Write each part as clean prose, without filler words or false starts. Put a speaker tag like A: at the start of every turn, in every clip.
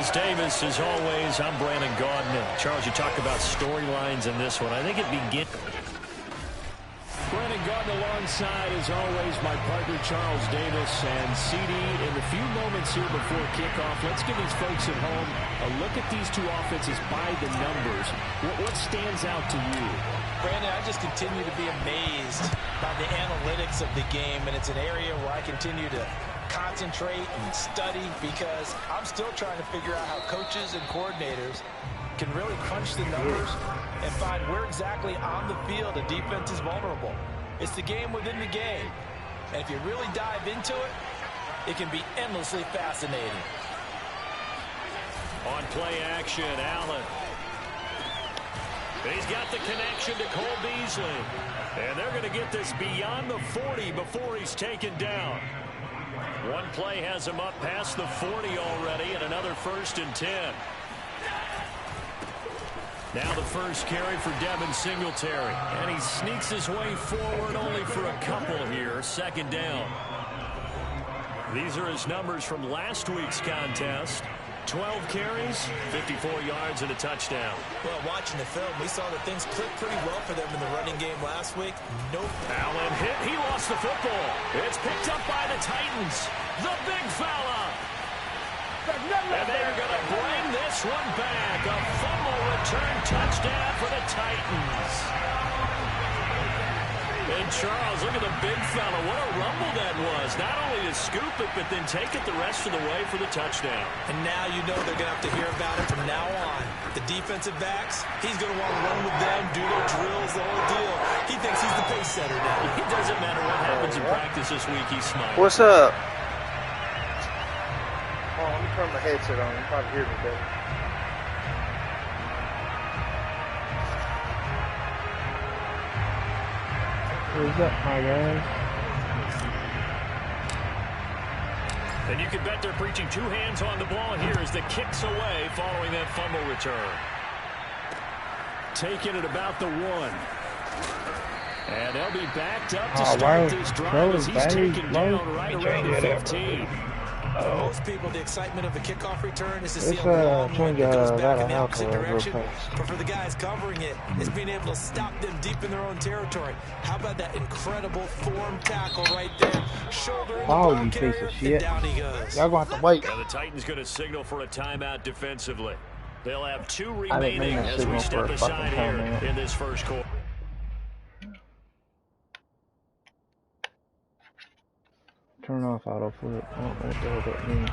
A: Charles Davis, as always, I'm Brandon Gaudin. Charles, you talk about storylines in this one. I think it begins... Brandon Gaudin alongside, as always, my partner Charles Davis. And CD, in the few moments here before kickoff, let's give these folks at home a look at these two offenses by the numbers. What stands out to you?
B: Brandon, I just continue to be amazed by the analytics of the game, and it's an area where I continue to concentrate and study because I'm still trying to figure out how coaches and coordinators can really crunch the numbers and find where exactly on the field a defense is vulnerable. It's the game within the game. And if you really dive into it, it can be endlessly fascinating.
A: On play action, Allen. He's got the connection to Cole Beasley. And they're going to get this beyond the 40 before he's taken down. One play has him up past the 40 already, and another 1st and 10. Now the first carry for Devin Singletary. And he sneaks his way forward only for a couple here. 2nd down. These are his numbers from last week's contest. 12 carries, 54 yards, and a touchdown.
B: Well, watching the film, we saw that things clicked pretty well for them in the running game last week. Nope.
A: Allen hit. He lost the football. It's picked up by the Titans. The big fella. And they're going to bring this one back. A fumble return touchdown for the Titans. And Charles, look at the big fella. What a rumble that was. Not only to scoop it, but then take it the rest of the way for the touchdown.
B: And now you know they're going to have to hear about it from now on. The defensive backs, he's going to want to run with them, do their drills, the whole deal. He thinks he's the pace setter now.
A: It doesn't matter what happens in practice this week. He's smiling.
C: What's up? Oh, let me turn my headset on. You probably hear me better.
D: What's up, my guys?
A: And you can bet they're preaching 2 hands on the ball here as the kicks away following that fumble return. Taking it about the 1. And they'll be backed up to start this drive as he's taken down right around the 15.
B: For most people, the excitement of a kickoff return is to see a long one that goes back in the opposite direction. But for the guys covering it, it's being able to stop them deep in their own territory. How about that incredible form tackle right there? Shoulder in the ball carrier, and down he goes.
D: Y'all going to have to wait.
A: Now the Titans going to signal for a timeout defensively. They'll have 2 remaining as we step aside here in this first quarter.
D: Turn off auto flip. Oh, that does what means.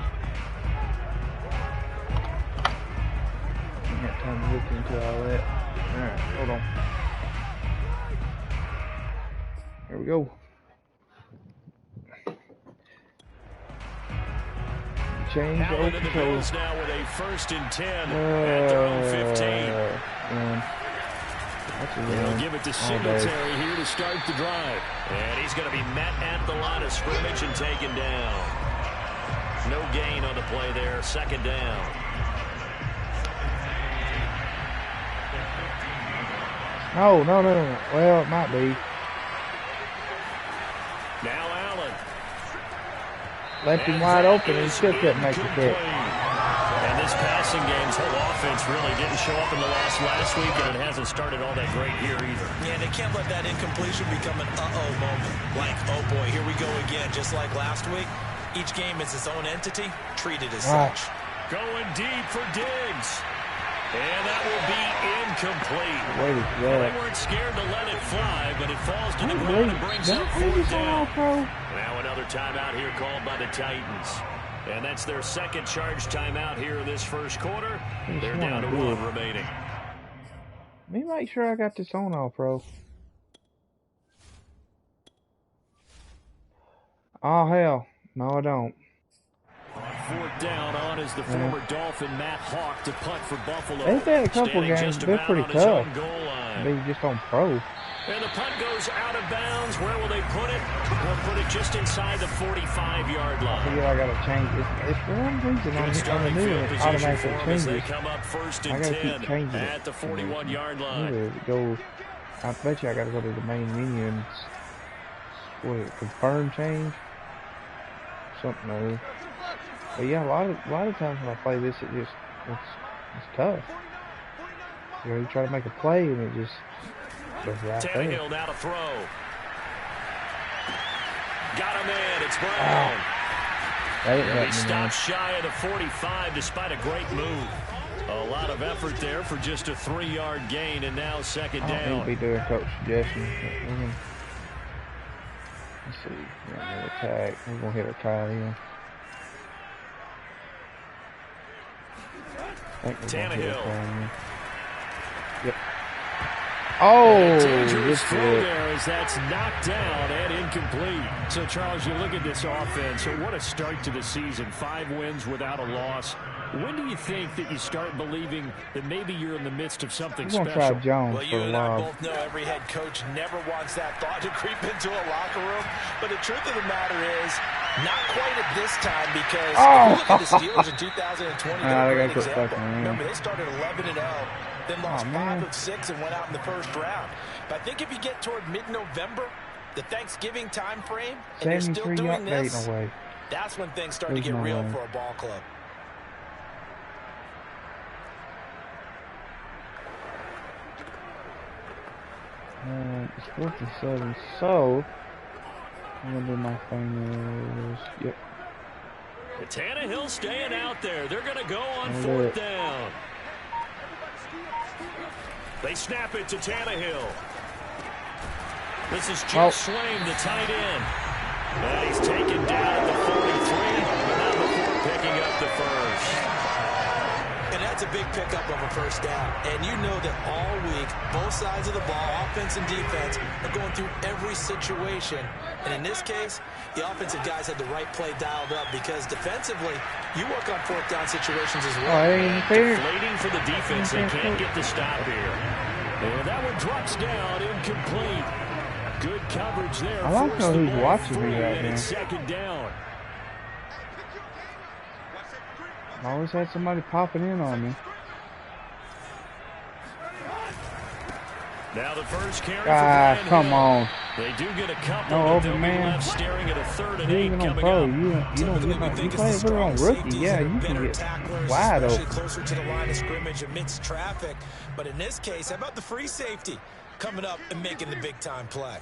D: I got time to look into all that. Alright, hold on. Here we go. Change the open controls.
A: Now with a 1st and 10 at their own 15. They'll give it to Singletary here to start the drive. And he's going to be met at the line of scrimmage and taken down. No gain on the play there. 2nd down.
D: No. Well, it might be.
A: Now Allen.
D: Left him wide open and he still couldn't make the catch.
A: And this passing game's whole offense really didn't show up in the loss last week, and it hasn't started all that great here either.
B: Yeah, they can't let that incompletion become an uh-oh moment. Like, oh boy, here we go again, just like last week. Each game is its own entity, treated as such.
A: Going deep for Diggs. And that will be incomplete. They weren't scared to let it fly, but it falls to the ground and brings up 4th down. Now another timeout here called by the Titans. And that's their 2nd charge timeout here in this first quarter. They're down to 1 remaining.
D: Let me make sure I got this on all pro. Oh, hell. No, I don't.
A: 4th down on is the former Dolphin Matt Hawk to punt for Buffalo.
D: They've had a couple games. They're pretty tough. Maybe just on pro.
A: And the punt goes out of bounds. Where will they put it? They'll put it just inside the 45-yard line.
D: I got to change it. It's for one reason on the new one. It automatically changes.
A: They come up 1st and 10 at the 41-yard line.
D: I bet you I got to go to the main menu and confirm change. Something other. But yeah, a lot of times when I play this, it's tough. You know, you try to make a play and it just goes right there.
A: Tannehill now to throw. Got him in. It's Brown. He stopped shy of the 45 despite a great move. A lot of effort there for just a 3-yard gain, and now second down.
D: I don't need to be doing coach suggestions. Let's see. We're going to attack. We're going to hit our tight end.
A: Tannehill.
D: Yep. Oh,
A: dangerous throw there as that's knocked down and incomplete. So, Charles, you look at this offense. So what a start to the season. 5 wins without a loss. When do you think that you start believing that maybe you're in the midst of something special?
D: Try Jones
B: well, you and I both know every head coach never wants that thought to creep into a locker room. But the truth of the matter is, not quite at this time, because if you look at the Steelers in 2020, they're a great example. Remember, they started 11-0, then lost 5 of 6 and went out in the first round. But I think if you get toward mid-November, the Thanksgiving time frame, and you're still doing this, that's when things start to get real for a ball club.
D: It's 4-7, so I'm gonna do my fingers. Yep.
A: Tannehill staying out there. They're gonna go on 4th down. They snap it to Tannehill. This is Jeff Swaim, the tight end. And he's taken down at the 43, but not before picking up the first.
B: And that's a big pickup of a first down. And you know that all week, both sides of the ball, offense and defense, are going through every situation. And in this case, the offensive guys had the right play dialed up, because defensively, you work on 4th down situations as well.
A: Deflating for the defense. They can't get the stop here. And that one drops down, incomplete. Good coverage there.
D: I like how he's watching me right now.
A: Second down.
D: I always had somebody popping in on me.
A: Now the first carry for Brian
D: come
A: Hill.
D: On.
A: They do get a couple,
D: no,
A: but they'll be
D: man.
A: left staring at a 3rd and 8 coming
D: pro,
A: up.
D: You don't get no, you play it on rookie, yeah, you can get wide open.
B: Closer to the line of scrimmage amidst traffic. But in this case, how about the free safety coming up and making the big-time play?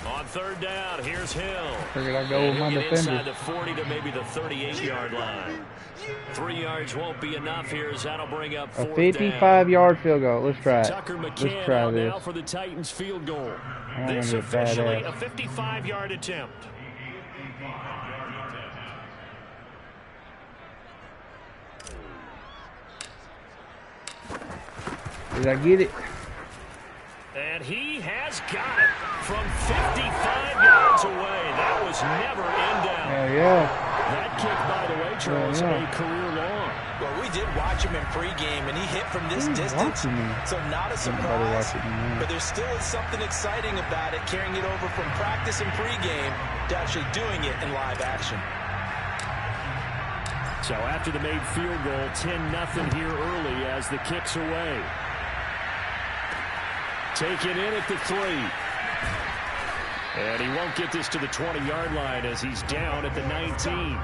A: On 3rd down, here's Hill.
D: Figured I'd go with my defender.
A: Inside the 40 to maybe the 38-yard line. 3 yards won't be enough here, as that'll bring up 4th down.
D: A 55-yard field goal. Let's try it.
A: Tucker
D: Let's
A: McCann
D: try
A: out
D: this.
A: now for the Titans field goal. This officially a 55-yard attempt.
D: Did I get it?
A: And he has got it from 55 yards away. That was never in down.
D: Hell yeah.
A: That kick, by the way, Charles, a career long.
B: Well, we did watch him in pregame, and he hit from this distance, so not a surprise. But there still is something exciting about it, carrying it over from practice and pregame to actually doing it in live action.
A: So after the made field goal, 10-0 here early as the kick's away. Taken in at the 3. And he won't get this to the 20-yard line as he's down at the 19.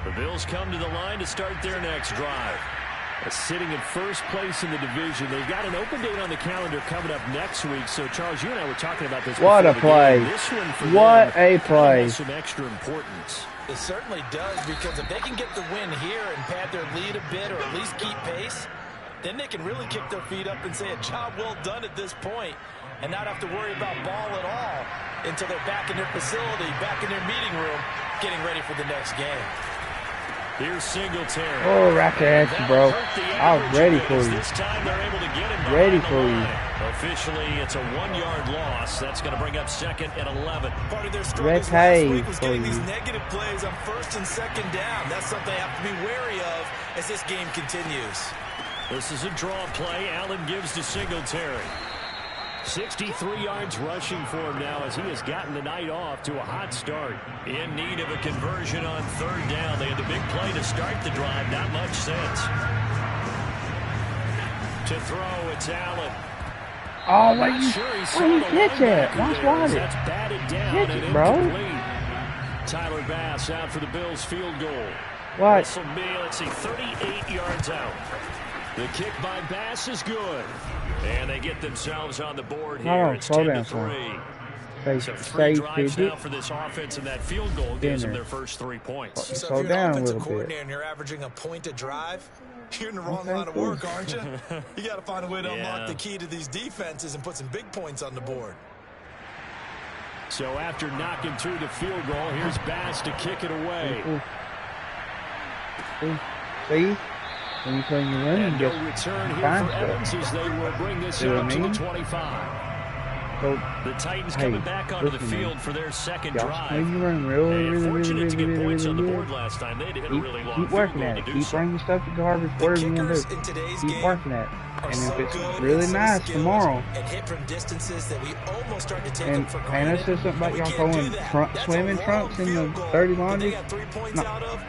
A: The Bills come to the line to start their next drive. Sitting in first place in the division. They've got an open date on the calendar coming up next week. So, Charles, you and I were talking about this.
D: What a play.
A: This one for
D: what
A: them
D: a play.
A: has some extra importance.
B: It certainly does, because if they can get the win here and pad their lead a bit, or at least keep pace, then they can really kick their feet up and say a job well done at this point, and not have to worry about ball at all until they're back in their facility, back in their meeting room, getting ready for the next game.
A: Here's Singletary.
D: Oh, right there, bro. I was ready for you.
A: This time they're able to get him
D: ready for you.
A: Officially, it's a 1-yard loss. That's going to bring up 2nd and 11.
B: Part of their struggles last week was getting these negative plays on 1st and 2nd down. That's something they have to be wary of as this game continues.
A: This is a draw play. Allen gives to Singletary. 63 yards rushing for him now as he has gotten the night off to a hot start. In need of a conversion on 3rd down. They had the big play to start the drive. Not much sense. To throw, it's Allen.
D: Oh, where you catch that? Nice wide.
A: That's batted down
D: Catch
A: and
D: it, bro.
A: incomplete. Tyler Bass out for the Bills field goal.
D: What?
A: This will be, let's see, 38 yards out. The kick by Bass is good. And they get themselves on the board here. It's 10-3. So 3 drives now for this offense, and that field goal gives them their first 3 points.
B: So if you're an offensive coordinator and you're averaging a point a drive, you're in the wrong line of work, aren't you? You got to find a way to unlock the key to these defenses and put some big points on the board.
A: So after knocking through the field goal, here's Bass to kick it away.
D: See? When you play in your room,
A: and no return here for Evans as they will bring this out to the 25.
D: So,
A: the Titans coming back onto the field for their second drive.
D: Really,
A: fortunate to get points on the board last time. They hit a really long
D: keep working at it. Keep bringing stuff to garbage, whatever you want to do. Keep working at it. And if it's really nice tomorrow,
B: and hit from distances that we almost start to take them for
D: granted. And it's just something about y'all throwing swimming trunks in the dirty laundry. No,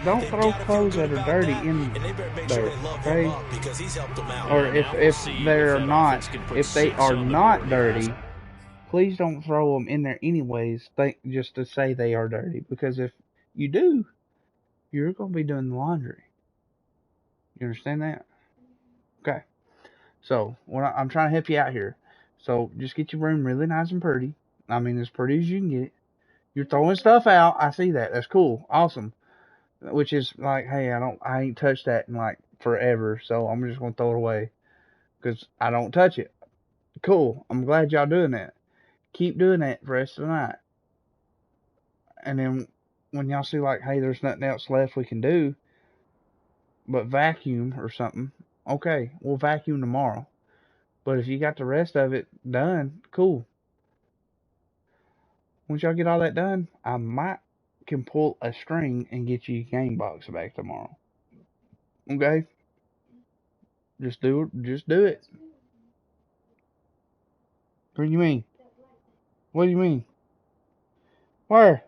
D: don't throw clothes that are dirty in there, okay? Or if they are not dirty, please don't throw them in there anyways, just to say they are dirty. Because if you do, you're going to be doing the laundry. You understand that? Okay. So, I'm trying to help you out here. So, just get your room really nice and pretty. I mean, as pretty as you can get. You're throwing stuff out. I see that. That's cool. Awesome. Which is like, hey, I ain't touched that in like forever. So, I'm just going to throw it away. Because I don't touch it. Cool. I'm glad y'all doing that. Keep doing that for the rest of the night. And then when y'all see like, hey, there's nothing else left we can do but vacuum or something, okay, we'll vacuum tomorrow. But if you got the rest of it done, cool. Once y'all get all that done, I might can pull a string and get you your game box back tomorrow. Okay? Just do it. What do you mean? What do you mean? Where?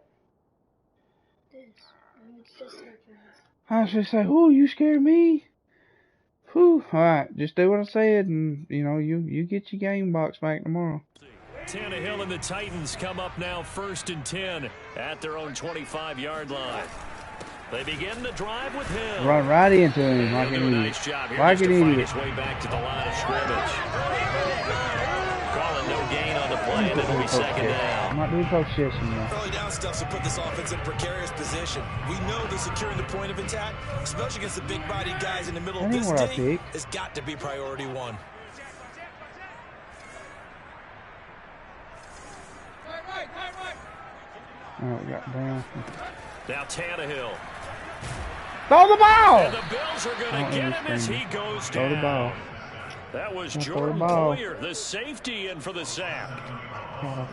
D: I was just like, ooh, you scared me. Whew. Alright, just do what I said, and, you get your game box back tomorrow.
A: Tannehill and the Titans come up now 1st and 10 at their own 25-yard line. They begin the drive with Hill.
D: Run right into him like an idiot.
A: Nice job here
D: like
A: just
D: an
A: to
D: idiot.
A: find his way back to the line of scrimmage. Calling no gain on the play, and it'll be 2nd down.
D: I'm not doing coach shit anymore.
B: Early down stuff to put this offense in a precarious position. We know that securing the point of attack, especially against the big-bodied guys in the middle of this game, has got to be priority 1.
D: Oh, we got down.
A: Now Tannehill.
D: Throw the ball!
A: And the Bills are going to get him as he goes down.
D: Throw the ball.
A: That was Jordan Poyer, the safety, in for the sack.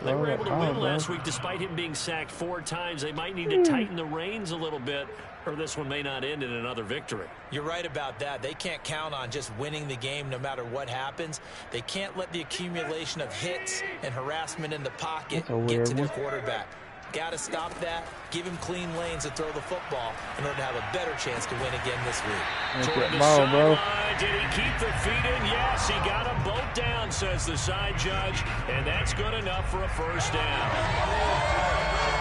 A: They were able to win last week despite him being sacked 4 times. They might need to tighten the reins a little bit, or this one may not end in another victory.
B: You're right about that. They can't count on just winning the game no matter what happens. They can't let the accumulation of hits and harassment in the pocket get to their quarterback. Got to stop that. Give him clean lanes to throw the football in order to have a better chance to win again this week.
A: Toward the sideline. Did he keep the feet in? Yes, he got them both down, says the side judge, and that's good enough for a 1st down.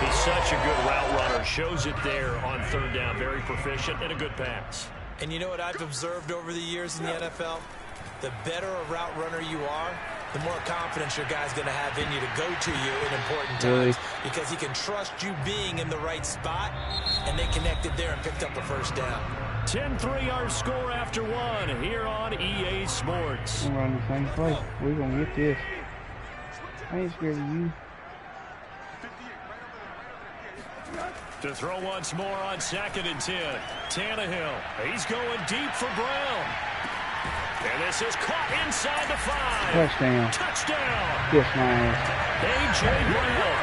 A: He's such a good route runner. Shows it there on 3rd down. Very proficient and a good pass.
B: And you know what I've observed over the years in the NFL? The better a route runner you are, the more confidence your guy's going to have in you to go to you in important times because he can trust you being in the right spot, and they connected there and picked up a 1st down.
A: 10-3 our score after 1 here on EA Sports.
D: We're on the same play. We're going to get this. I ain't scared of you.
A: To throw once more on 2nd and 10. Tannehill. He's going deep for Brown. And this is caught inside the 5.
D: Touchdown.
A: Touchdown.
D: Yes, man.
A: A.J. Brown.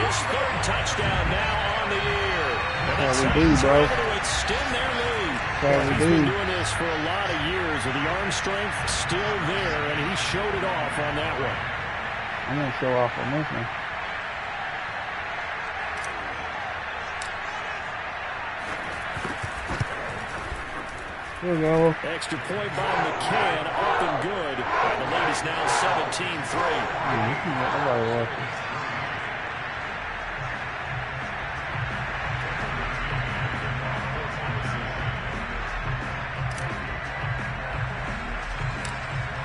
A: His 3rd touchdown now on the year. And
D: that's how we do, bro.
A: Able to extend their lead.
D: That's how we do.
A: He's been doing this for a lot of years with the arm strength still there, and he showed it off on that one.
D: I'm going to show off on this one. Here we go.
A: Extra point by McCann, up and good. And the lead is now 17-3.
D: Nobody watching.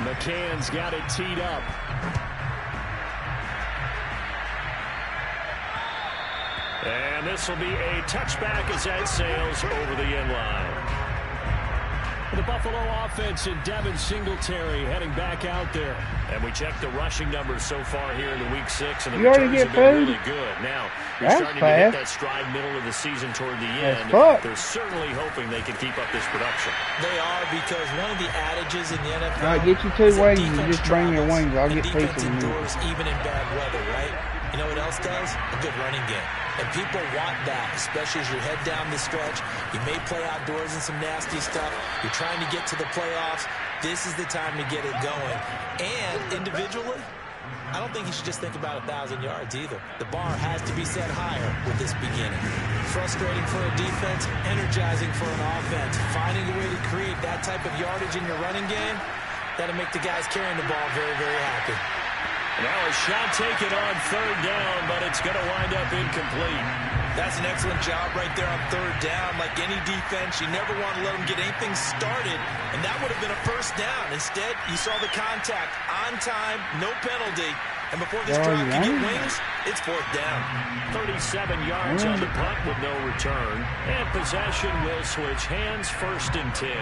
A: McCann's got it teed up. And this will be a touchback as that sails over the end line. The Buffalo offense and Devin Singletary heading back out there. And we checked the rushing numbers so far here in the week 6, and the returns have been really good. Now, you're starting to hit that stride middle of the season toward the end. They're certainly hoping they can keep up this production.
B: They are, because one of the adages in the NFL.
D: All right, get you 2 wings and just bring your wings. I'll get pizza in
B: yours, even in bad weather, right? You know what else does? A good running game. And people want that, especially as you head down the stretch. You may play outdoors in some nasty stuff. You're trying to get to the playoffs. This is the time to get it going. And individually, I don't think you should just think about 1,000 yards either. The bar has to be set higher with this beginning. Frustrating for a defense, energizing for an offense. Finding a way to create that type of yardage in your running game, that'll make the guys carrying the ball very, very happy.
A: Now a shot taken on 3rd down, but it's going to wind up incomplete.
B: That's an excellent job right there on 3rd down. Like any defense, you never want to let them get anything started, and that would have been a 1st down. Instead, you saw the contact on time, no penalty, and before this drive can get wings, it's 4th down.
A: 37 yards on the punt with no return, and possession will switch hands, 1st and 10.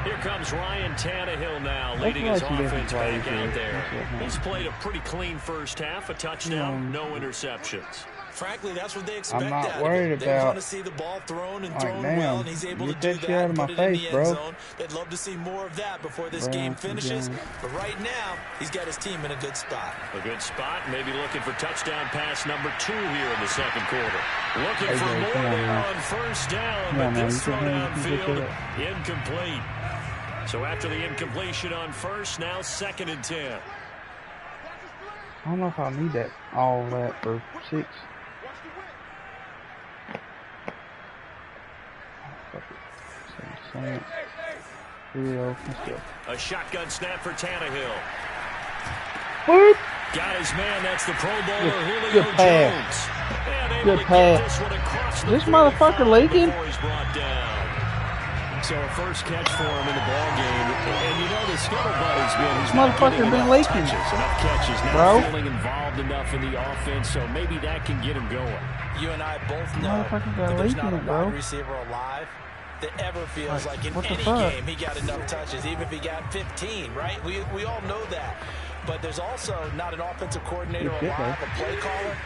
A: Here comes Ryan Tannehill now, leading his offense back out there. He's played a pretty clean first half, a touchdown, no interceptions.
B: Frankly, that's what they expect.
D: I'm not worried about.
B: They want to see the ball thrown and thrown well, and he's able to do that and put it in the end zone. They'd love to see more of that before this game finishes. But right now, he's got his team in a good spot.
A: A good spot, maybe looking for touchdown pass number 2 here in the 2nd quarter. Looking for more there on 1st down, but this throw downfield, incomplete. So after the incompletion on 1st, now 2nd and 10.
D: I don't know if I need that, all that for 6.
A: A shotgun snap for Tannehill.
D: Whoop.
A: Got his man, that's the Pro Bowler Julio Jones.
D: Good pass. This motherfucker leaking?
A: So a first catch for him in the ball game, and you know the Scuttlebutt has been.
D: This motherfucker been leaking.
A: Enough catches, not feeling involved enough in the offense, so maybe that can get him going.
B: You and I both know that there's not a wide receiver alive that ever feels like in any game he got enough touches, even if he got 15, right? We all know that. But there's also not an offensive coordinator alive, a play caller,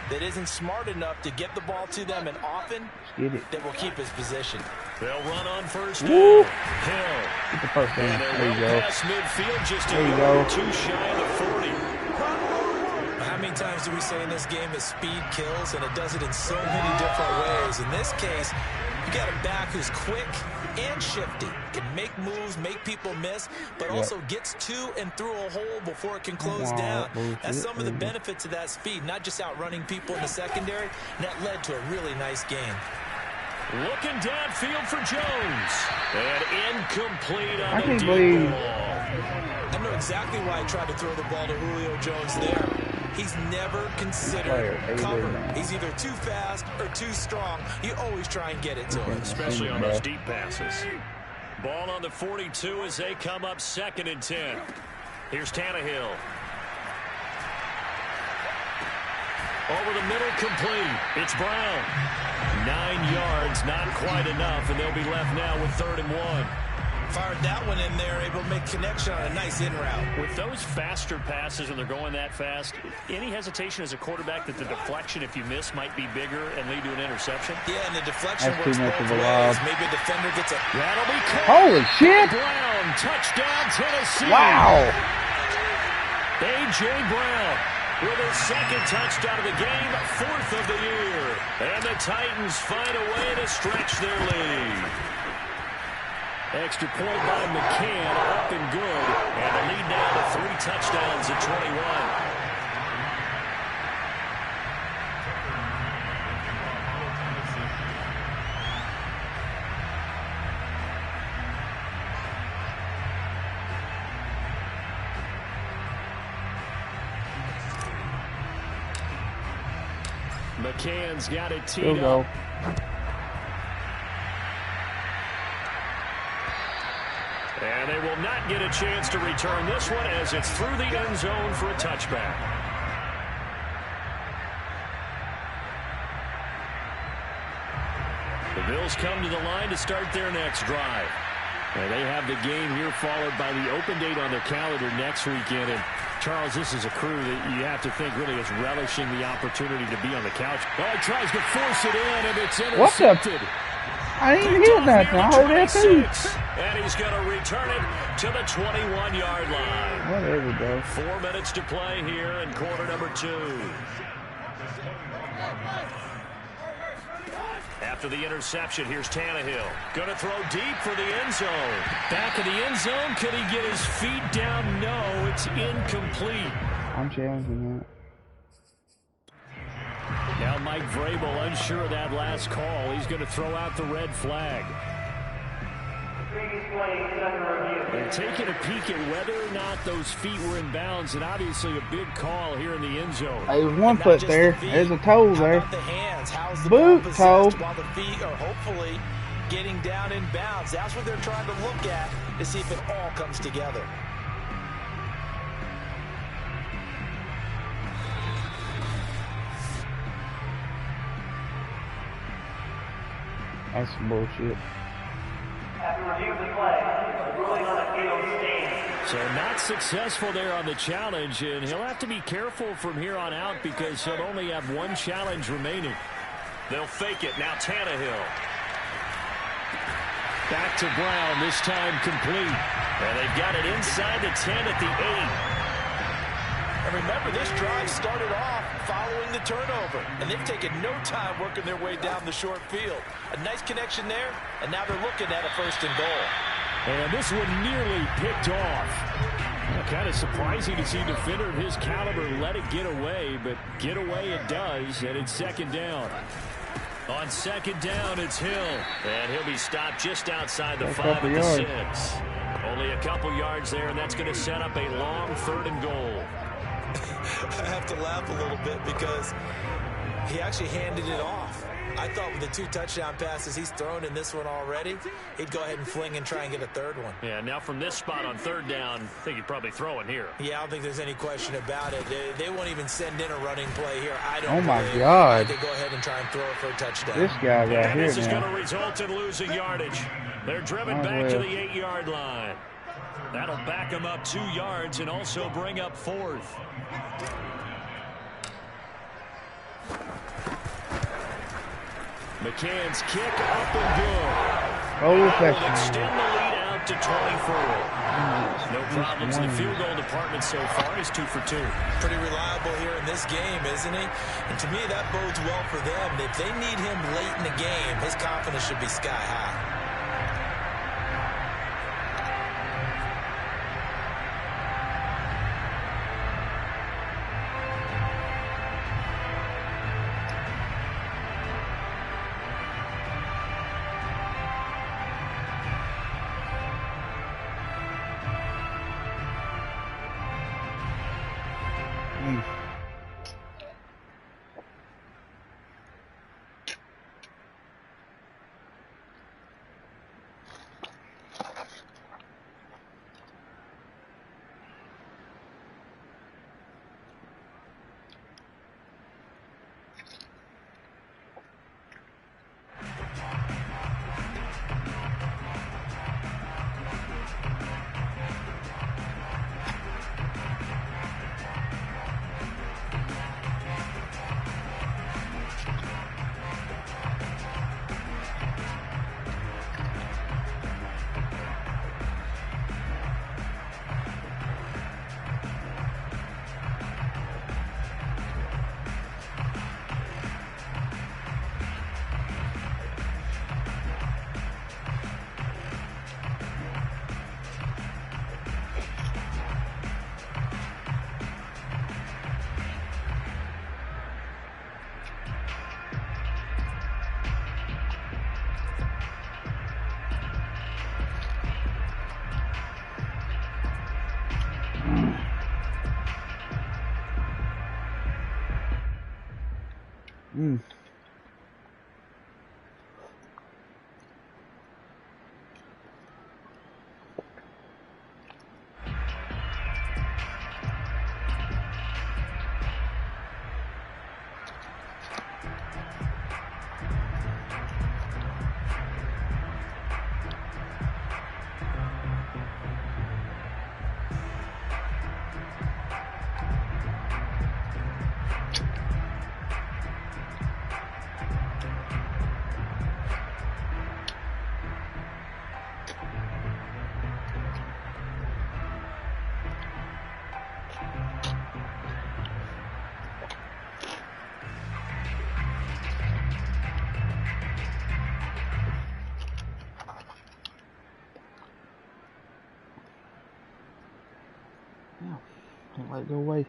B: that isn't smart enough to get the ball to them and often that will keep his position.
A: They'll run on 1st down.
D: Hill.
A: Get
D: the 1st down. There you go.
A: Pass midfield just
D: there you go.
A: Too shy of the 40.
B: How many times do we say in this game that speed kills, and it does it in so many different ways? In this case, you got a back who's quick and shifty, can make moves, make people miss, but also gets to and through a hole before it can close down. That's some of the benefits of that speed, not just outrunning people in the secondary, and that led to a really nice game.
A: Looking downfield for Jones. And incomplete on
D: I
A: the
D: can't
A: deep
D: believe.
B: ball. I know exactly why he tried to throw the ball to Julio Jones there. He's never considered cover. He's either too fast or too strong. You always try and get it to him.
A: Especially on those deep passes. Ball on the 42 as they come up 2nd and 10. Here's Tannehill. Over the middle, complete. It's Brown. 9 yards, not quite enough, and they'll be left now with 3rd and 1.
B: Fired that one in there, able to make connection on a nice in route.
A: With those faster passes, and they're going that fast, any hesitation as a quarterback that the deflection, if you miss, might be bigger and lead to an interception?
B: Yeah, and the deflection
D: That's
B: works
D: too much
B: both
D: of a
B: ways.
D: lob.
B: Maybe a defender gets a...
A: That'll be caught.
D: Holy shit!
A: Brown, touchdown, Tennessee.
D: Wow!
A: A.J. Brown with his 2nd touchdown of the game, 4th of the year. And the Titans find a way to stretch their lead. Extra point by McCann, up and good. And the lead now to 3 touchdowns at 21. McCann's got it teed up. And they will not get a chance to return this one as it's through the end zone for a touchback. The Bills come to the line to start their next drive. And they have the game here followed by the open date on their calendar next weekend. And Charles, this is a crew that you have to think really is relishing the opportunity to be on the couch. Oh, he tries to force it in, and it's intercepted.
D: I didn't even hear that. I heard that too.
A: And he's going to return it to the 21-yard line.
D: Whatever, bro.
A: 4 minutes to play here in quarter number 2. After the interception, here's Tannehill. Going to throw deep for the end zone. Back of the end zone. Could he get his feet down? No, it's incomplete.
D: I'm challenging that.
A: Now Mike Vrabel unsure of that last call. He's going to throw out the red flag. They're taking a peek at whether or not those feet were in bounds, and obviously a big call here in the end zone.
D: There's one foot there. There's a toe there.
B: The hands? How's the
D: boot toe.
B: While the feet are hopefully getting down in bounds. That's what they're trying to look at to see if it all comes together.
D: That's some bullshit.
A: So not successful there on the challenge, and he'll have to be careful from here on out because he'll only have one challenge remaining. They'll fake it. Now Tannehill. Back to Brown, this time complete. And they've got it inside the 10 at the 8.
B: And remember, this drive started off following the turnover, and they've taken no time working their way down the short field. A nice connection there, and now they're looking at a 1st and goal.
A: And this one nearly picked off. Kind of surprising to see a defender of his caliber let it get away, but get away it does, and it's 2nd down. On 2nd down, it's Hill, and he'll be stopped just outside the 5 at the 6. Only a couple yards there, and that's going to set up a long 3rd and goal.
B: I have to laugh a little bit because he actually handed it off. I thought with the 2 touchdown passes he's thrown in this one already, he'd go ahead and fling and try and get a 3rd one.
A: Yeah, now from this spot on 3rd down, I think he'd probably throw it here.
B: Yeah, I don't think there's any question about it. They won't even send in a running play here. I don't
D: Oh, my God.
B: They go ahead and try and throw it for a touchdown.
D: This guy right
A: and
D: here,
A: this is
D: man.
A: going to result in losing yardage. They're driven back to the 8-yard line. That'll back them up 2 yards and also bring up 4th. McCann's kick up and good.
D: Oh,
A: Extend the lead out to 24. No problems in the field goal department so far. He's 2 for 2.
B: Pretty reliable here in this game, isn't he? And to me, that bodes well for them. If they need him late in the game, his confidence should be sky high.
D: Can't let it go away.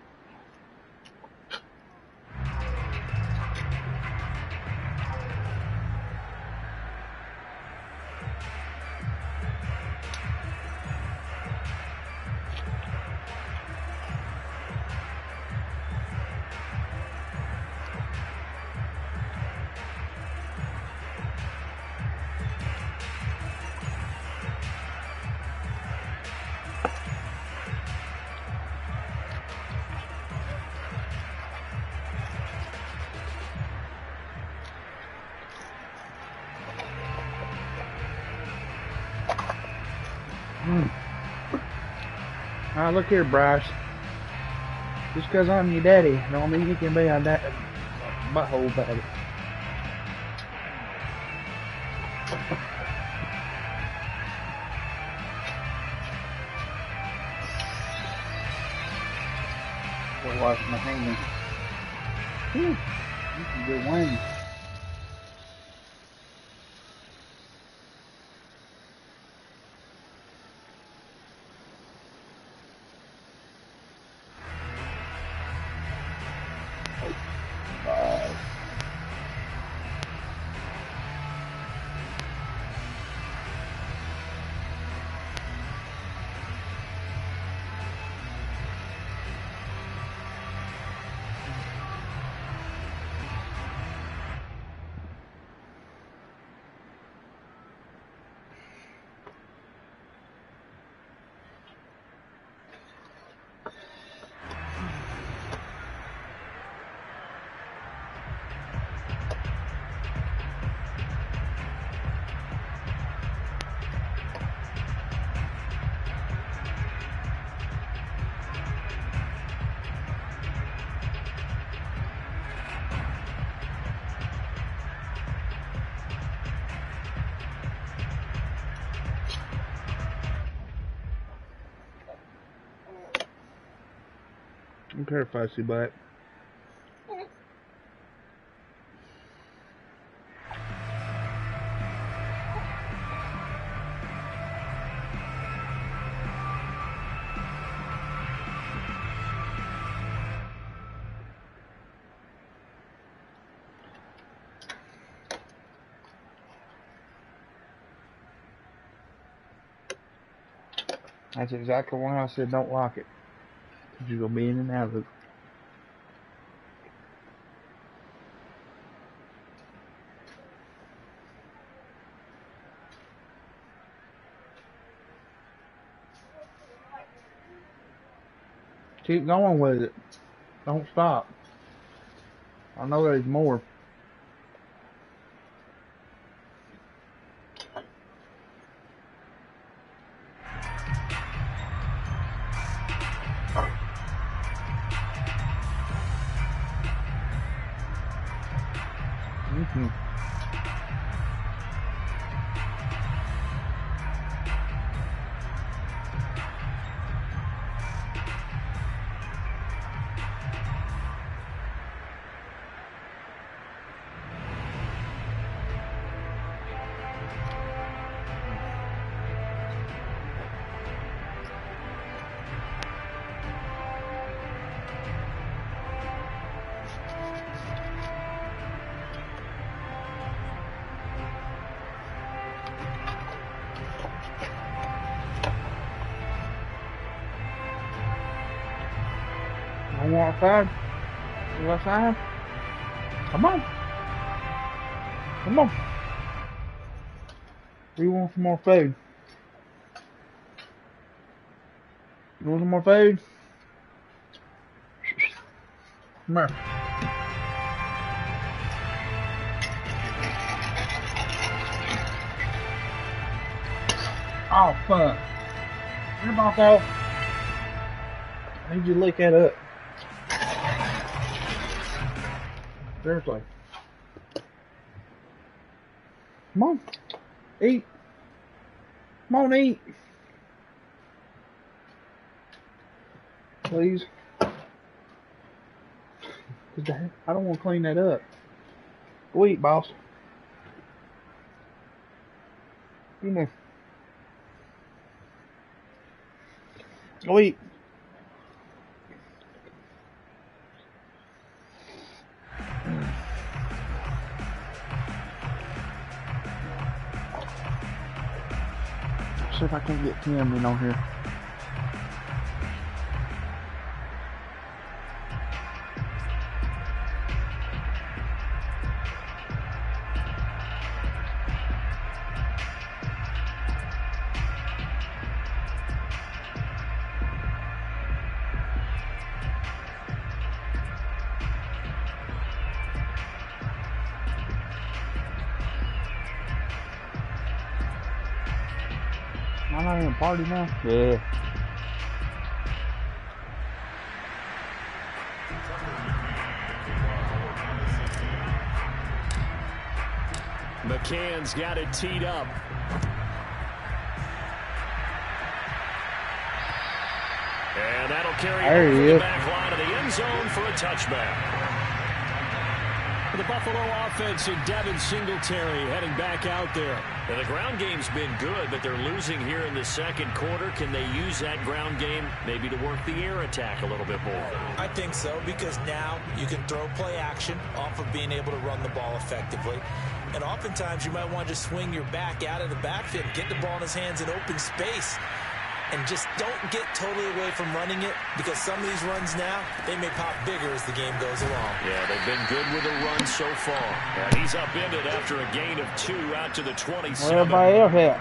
D: Look here, Bryce. Just because I'm your daddy, don't mean you can be a butthole daddy. Go wash my hands. Whew, this is a good wing. I'm kind of fussy, but that's exactly why I said don't lock it. You're gonna be in and out of it. Keep going with it. Don't stop. I know there's more. Don't want outside? You outside? Come on. Come on. We want some more food. You want some more food? Come here. Oh, fuck. Come on, though. I need you to lick that up. Seriously. Come on. Eat. Come on, eat. Please. I don't want to clean that up. Go eat, boss. Come on. Go eat. See if I can get Tim in on here. I'm not even a party now. Yeah.
A: McCann's got it teed up. And that'll carry over the back line of the end zone for a touchback. The Buffalo offense and Devin Singletary heading back out there. And the ground game's been good, but they're losing here in the second quarter. Can they use that ground game maybe to work the air attack a little bit more?
B: I think so, because now you can throw play action off of being able to run the ball effectively. And oftentimes you might want to just swing your back out of the backfield, get the ball in his hands in open space. And just don't get totally away from running it, because some of these runs now, they may pop bigger as the game goes along.
A: Yeah, they've been good with the run so far. And he's upended after a gain of 2 out to the 27.
D: Everybody else here.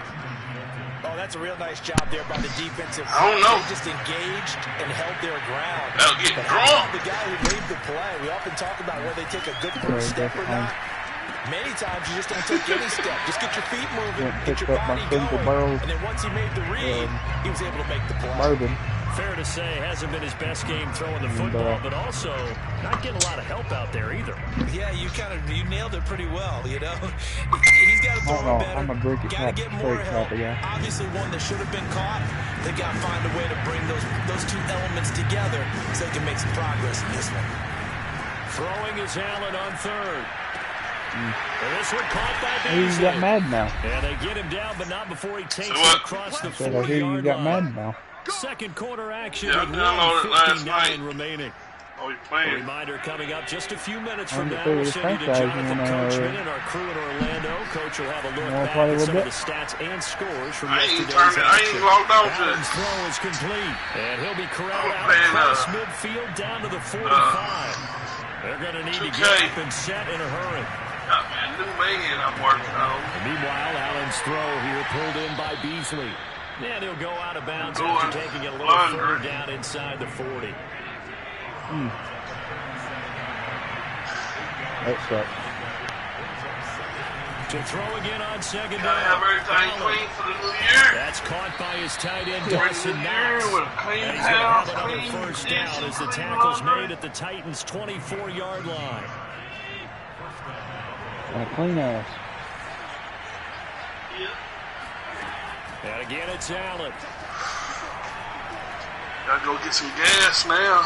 B: Oh, that's a real nice job there by the defensive.
E: I don't know.
B: They just engaged and held their ground.
E: They'll get drunk.
B: The guy who made the play, we often talk about whether they take a good first step or not. Many times you just don't take any step. Just get your feet moving, get your body going. And then once he made the read, he was able to make the play.
D: Bourbon.
A: Fair to say, hasn't been his best game throwing the football, but also not getting a lot of help out there either.
B: Yeah, you nailed it pretty well, you know. He's got to throw it better.
D: I'm gonna drink it.
B: Got to get more help. Obviously, one that should have been caught. They got to find a way to bring those two elements together so they can make some progress in this one.
A: Throwing is Allen on third. And this one caught by Beasley.
D: You got mad now.
A: And they get him down, but not before he takes it across the 40-yard
D: got
A: line.
D: mad now.
A: Second quarter action
E: with
A: 1:59 remaining.
E: Oh, you're playing.
A: A reminder coming up just a few minutes from now. We'll send you to Jonathan Coachman and our crew in Orlando. Coach will have a look back at some of the stats and scores from yesterday's action.
E: I ain't logged on to it.
A: Allen's throw is complete. And he'll be corralled out across midfield down to the 45. They're going to need to get up and set in a hurry.
E: Got me a new man I'm working on.
A: And meanwhile, Allen's throw here pulled in by Beasley. And he'll go out of bounds after taking it a little further down inside the 40.
D: That sucks.
A: To throw again on second down.
E: Gotta have everything clean for the new year.
A: That's caught by his tight end, Dawson Knox. And he's going to have another first down as the tackle's made at the Titans' 24-yard line.
D: A clean ass.
A: And again, it's Allen.
E: Gotta go get some gas now.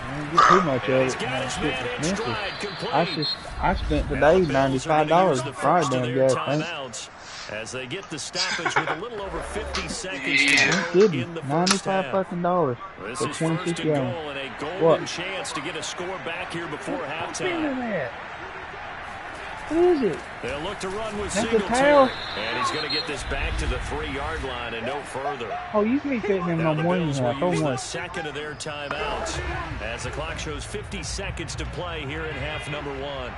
D: I don't get too much of it. I spent today $95 to fry damn gas.
A: As they get the stoppage with a little over 50 seconds
D: I'm kidding. $95 fucking dollars for 26 gallons.
A: And a golden chance to get a score back here before halftime.
D: What is it?
A: They'll look to run with Singletary. And he's going to get this back to the 3-yard line and no further.
D: Oh, you can be fitting him on one and a half.
A: Use the second of their timeouts as the clock shows 50 seconds to play here in half number 1.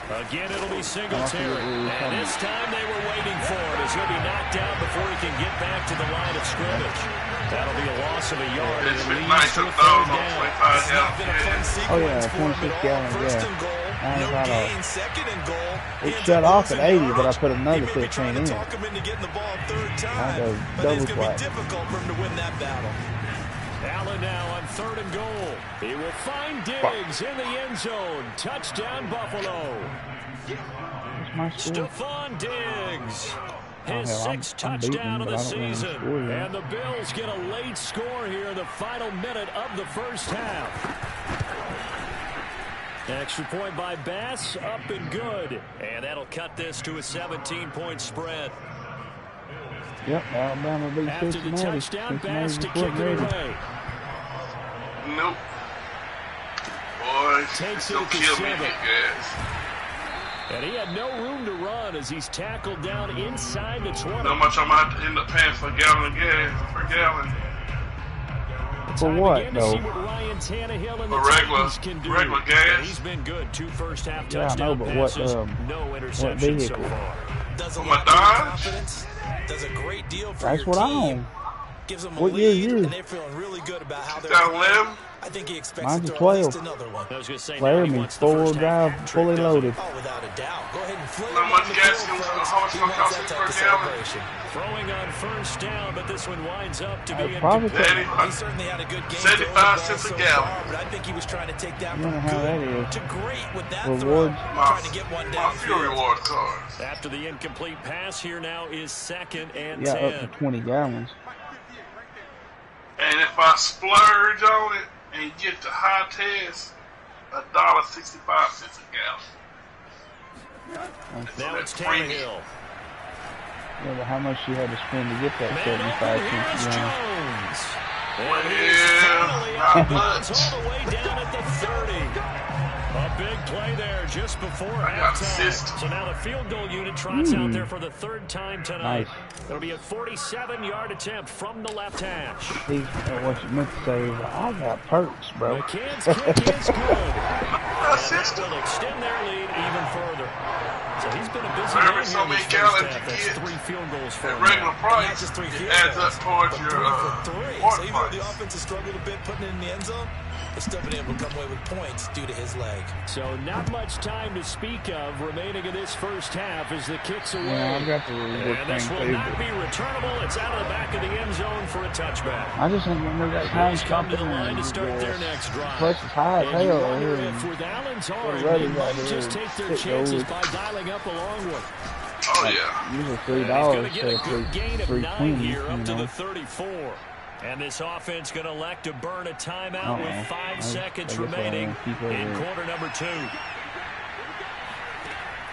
A: Again, it'll be Singletary. And this time they were waiting for it as he'll be knocked down before he can get back to the line of scrimmage. That'll be a loss of a yard.
E: It's been nice to throw on 25 yards.
D: Oh, yeah, 26 gallons,
B: First
D: yeah.
B: and goal,
D: I
B: no
D: thought
B: gain, second and goal.
D: it shut off at 80, but I put another 15 in.
B: Talk him into getting the ball third
D: I
B: time,
D: go
B: but
D: double
B: it's going to
D: flat.
B: be difficult for him to win that battle.
A: Allen now on 3rd and goal. He will find Diggs in the end zone. Touchdown, Buffalo.
D: That's my score.
A: Stephon Diggs. His
D: hell,
A: 6th
D: I'm beating
A: touchdown
D: him,
A: of the
D: but I don't know the
A: season.
D: score yet.
A: And the Bills get a late score here in the final minute of the first half. Extra point by Bass, up and good. And that'll cut this to a 17-point spread.
D: Yep, Alabama beat
A: After the
D: Cincinnati.
A: touchdown, Bass to
D: Cincinnati's
A: kick it away.
E: Nope. Boy,
A: Takes
E: don't
A: it to
E: kill me,
A: 7.
E: big ass.
A: And he had no room to run as he's tackled down inside the 20.
E: How much I'm going to end up paying for a gallon of gas per gallon.
D: For
A: Time
D: what,
A: again to
D: though?
A: see what Ryan Tannehill and the
E: For
A: Titans can do.
E: regular gas.
A: And he's been good. 2 first-half
D: Yeah, I know,
A: touchdown
D: but what,
A: passes, no interceptions so
D: vehicle?
A: far.
B: Does a
E: Oh,
B: lot
E: my
B: for your
E: Dodge?
B: confidence. Does a great deal for
D: That's
B: your
D: what I
B: team.
D: own.
B: Gives them a
D: What year
B: lead,
D: is yours?
B: and they're feeling really good about how they're
E: Got a
B: playing.
E: limb?
B: I think he expects
D: Mine's
B: to
D: a
B: throw at least
D: 12.
B: another one.
A: I was going to say,
D: Player
A: now he
D: means
A: wants the
D: four-wheel
A: first
D: drive,
A: half
D: fully
A: trick, doesn't
D: loaded.
B: Oh, without a doubt. Go ahead and flip
E: How
B: him
E: much
B: on the
E: gas
B: field,
E: is-
B: folks.
E: how much
B: He
E: gonna
B: wants
E: cost
B: that
E: him
B: type
E: per
B: of
E: gallon?
B: celebration.
A: Throwing on first down, but this one winds up to be
D: Probably
A: incomplete.
B: He certainly had a good game.
E: 75
B: throwing the ball
E: cents a
B: so
E: gallon.
B: far, but I think he was trying to take that
D: You
B: from
D: know how that
B: good
D: is.
B: to great with that
D: Rewards.
B: throw, trying to get one
E: My fuel
B: downfield.
E: reward cards.
A: After the incomplete pass, here now is 2nd and
D: Yeah,
A: 10.
D: up to 20 gallons.
E: And if I splurge on it and get the high test, $1.65 a gallon.
A: Now it's
E: premium.
A: Tannehill.
D: Yeah, but how much you had to spend to get that
A: Man
D: 75
A: open, here is
D: cents gallon?
A: Jones. And he's
E: Yeah,
A: finally
E: not
A: out of bounds
E: much.
A: all the way down at the 30. A big play there just before
E: I got
A: halftime.
E: assist.
A: So now the field goal unit trots out there for the 3rd time tonight.
D: Nice.
A: It'll be a 47-yard attempt from the left hash.
D: See, what you meant to say is, I got perks, bro.
A: McCann's kick is good.
E: Assist.
A: That will extend their lead even further. So he's been a busy
E: For every
A: man
E: so
A: here in
E: many
A: this first
E: gallons
A: half.
E: you
A: That's
E: get
A: 3 field goals for
E: At
A: him
E: regular
A: now.
B: Not
E: price,
B: just 3
E: it
B: field
E: adds
B: goals,
E: up towards
B: but
E: your
B: 3 for 3.
E: point
B: So even though the
E: price.
B: offense has struggled a bit putting it in the end zone, they've still been able to come away with points due to his leg.
A: So not much time to speak of remaining in this first half as the kick's away.
D: Yeah, I've got the really good
A: And this
D: thing,
A: will
D: too,
A: not
D: but
A: be returnable. It's out of the back of the end zone for a touchback.
D: I just think when we got time
A: Bills come to the line to
D: stopping
A: start their next drive.
D: Plus it's high as
A: And you
D: hell
A: wonder
D: here.
A: if with Allen's arm,
D: Ruddy
A: they
D: right
A: might
D: here
A: just take their
D: sit
A: chances
D: over.
A: by dialing up a long one.
E: Oh, yeah.
D: Usually
A: And he's
D: $3
A: going to get a
D: instead
A: good
D: of
A: gain of 9
D: $3.20,
A: here up
D: you
A: to the
D: know.
A: 34. And this offense going to elect to burn a timeout
D: Uh-oh.
A: with 5 seconds
D: I guess I
A: remaining
D: won't keep over
A: in
D: it.
A: quarter number 2.